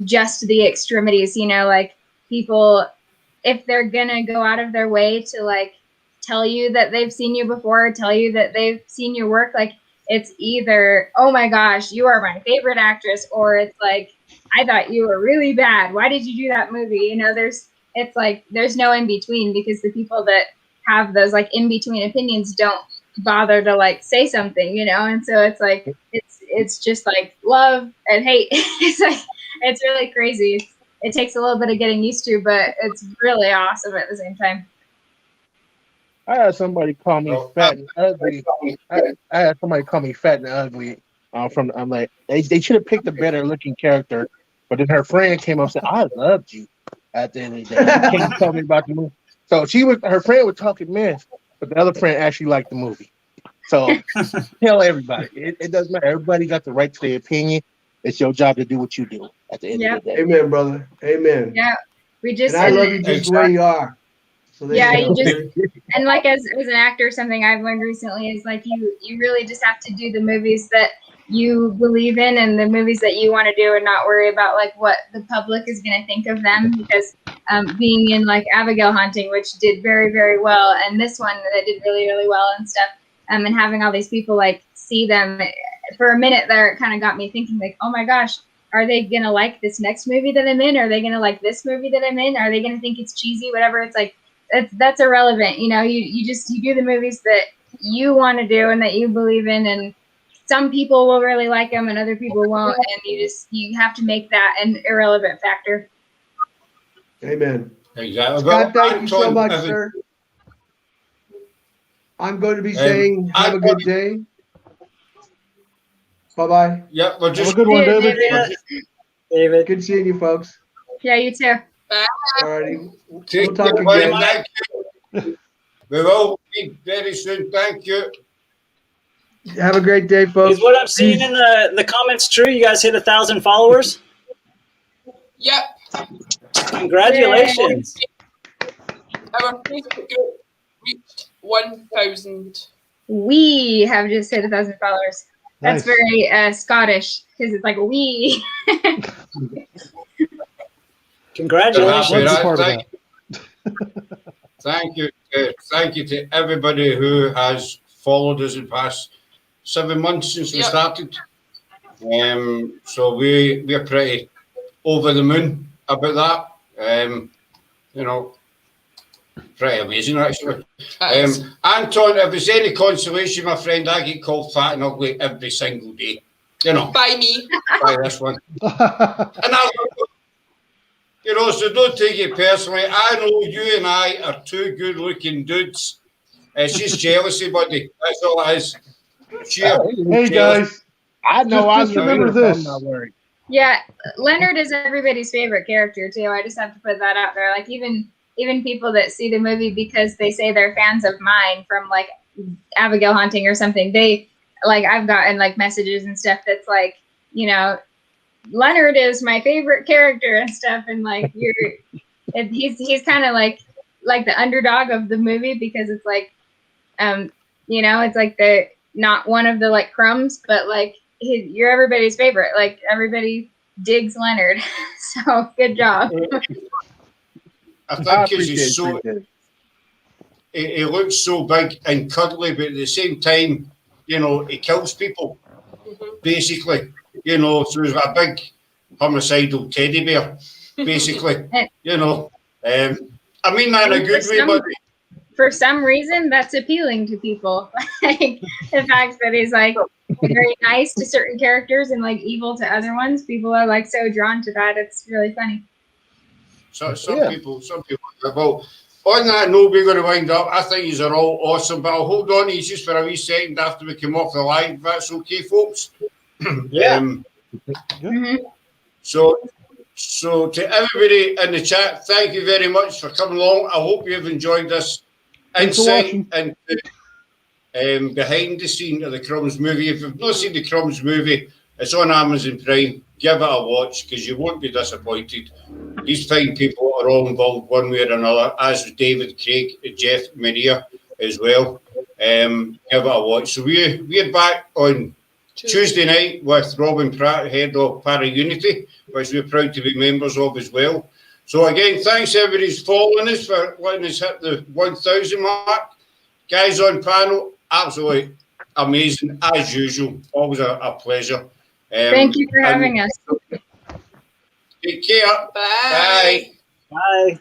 just the extremities, you know, like people, if they're gonna go out of their way to like tell you that they've seen you before, tell you that they've seen your work, like it's either, oh my gosh, you are my favorite actress, or it's like, I thought you were really bad. Why did you do that movie? You know, it's like there's no in between, because the people that have those like in between opinions don't bother to like say something, you know. And so it's like it's just like love and hate. It's like it's really crazy. It takes a little bit of getting used to, but it's really awesome at the same time. I had somebody call me fat and ugly. I had somebody call me fat and ugly. I'm like, they should have picked a better looking character. But then her friend came up and said, I loved you at the end of the day. She came and told me about the movie. So her friend was talking mess, but the other friend actually liked the movie. So tell everybody. It doesn't matter. Everybody got the right to their opinion. It's your job to do what you do at the end of the day. Amen, brother. Amen. Yeah. We just And I love you just the way you are. So yeah, you just and like as an actor, something I've learned recently is like you really just have to do the movies that you believe in and the movies that you want to do, and not worry about like what the public is going to think of them. Because being in like Abigail Haunting, which did very, very well, and this one that did really, really well and stuff, and having all these people like see them for a minute there, it kind of got me thinking like, oh my gosh, are they gonna like this next movie that I'm in? Are they gonna like this movie that I'm in? Are they gonna think it's cheesy? Whatever. It's like that's irrelevant. You know, you do the movies that you want to do and that you believe in, and some people will really like them and other people won't, and you have to make that an irrelevant factor. Amen. Exactly. Scott, thank you so much, sir. I'm going to be saying have a good day. Bye-bye. Yeah, we're just have a good one, David. David. Good seeing you, folks. Yeah, you too. All righty. take We'll talk care, again. thank you. We will be very soon. Thank you. Have a great day, folks. Is what I'm seeing in the comments true? You guys hit 1,000 followers? Yep. Congratulations. Our Facebook group reached 1,000. We have just hit 1,000 followers. That's Nice. very Scottish because it's like we. Congratulations. Love part of Thank, thank you. Thank you to everybody who has followed us in the past 7 months since we Yep. started. So we're pretty over the moon about that. You know, pretty amazing actually. Anton, if there's any consolation, my friend, I get called fat and ugly every single day. You know, By me. by this one. And you know, so don't take it personally. I know you and I are two good-looking dudes. It's just jealousy, buddy. That's all it is. Sheer Hey guys, I know I just remember know this. I'm not worried. Yeah, Leonard is everybody's favorite character too. I just have to put that out there. Like even people that see the movie because they say they're fans of mine from like Abigail Haunting or something. They like I've gotten like messages and stuff that's like, you know, Leonard is my favorite character and stuff, and like he's kind of like the underdog of the movie because it's like, you know, it's like the not one of the like Crumbs, but like you're everybody's favorite. Like everybody digs Leonard, so good job. I I think because appreciate he's so it. he looks so big and cuddly, but at the same time, you know, he kills people basically. You know, so he's a big homicidal teddy bear, basically. You know, I mean that in a good way, but for some reason that's appealing to people. Like the fact that he's like very nice to certain characters and like evil to other ones. People are like so drawn to that. It's really funny. So some people. Well, on that note, we're going to wind up. I think these are all awesome, but I'll hold on to you just for a wee second after we come off the line. If that's okay, folks. Yeah. So to everybody in the chat, thank you very much for coming along. I hope you've enjoyed this insight into behind the scene of the Crumbs movie. If you've not seen the Crumbs movie, it's on Amazon Prime. Give it a watch because you won't be disappointed. These fine people are all involved one way or another, as with David Craig and Jeff Maria as well. Give it a watch. So we're back on Tuesday night with Robin Pratt, head of Para Unity, which we're proud to be members of as well. So again, thanks everybody who's following us for letting us hit the 1,000 mark. Guys on panel, absolutely amazing as usual. Always a pleasure. Thank you for having us. Take care. Bye. Bye.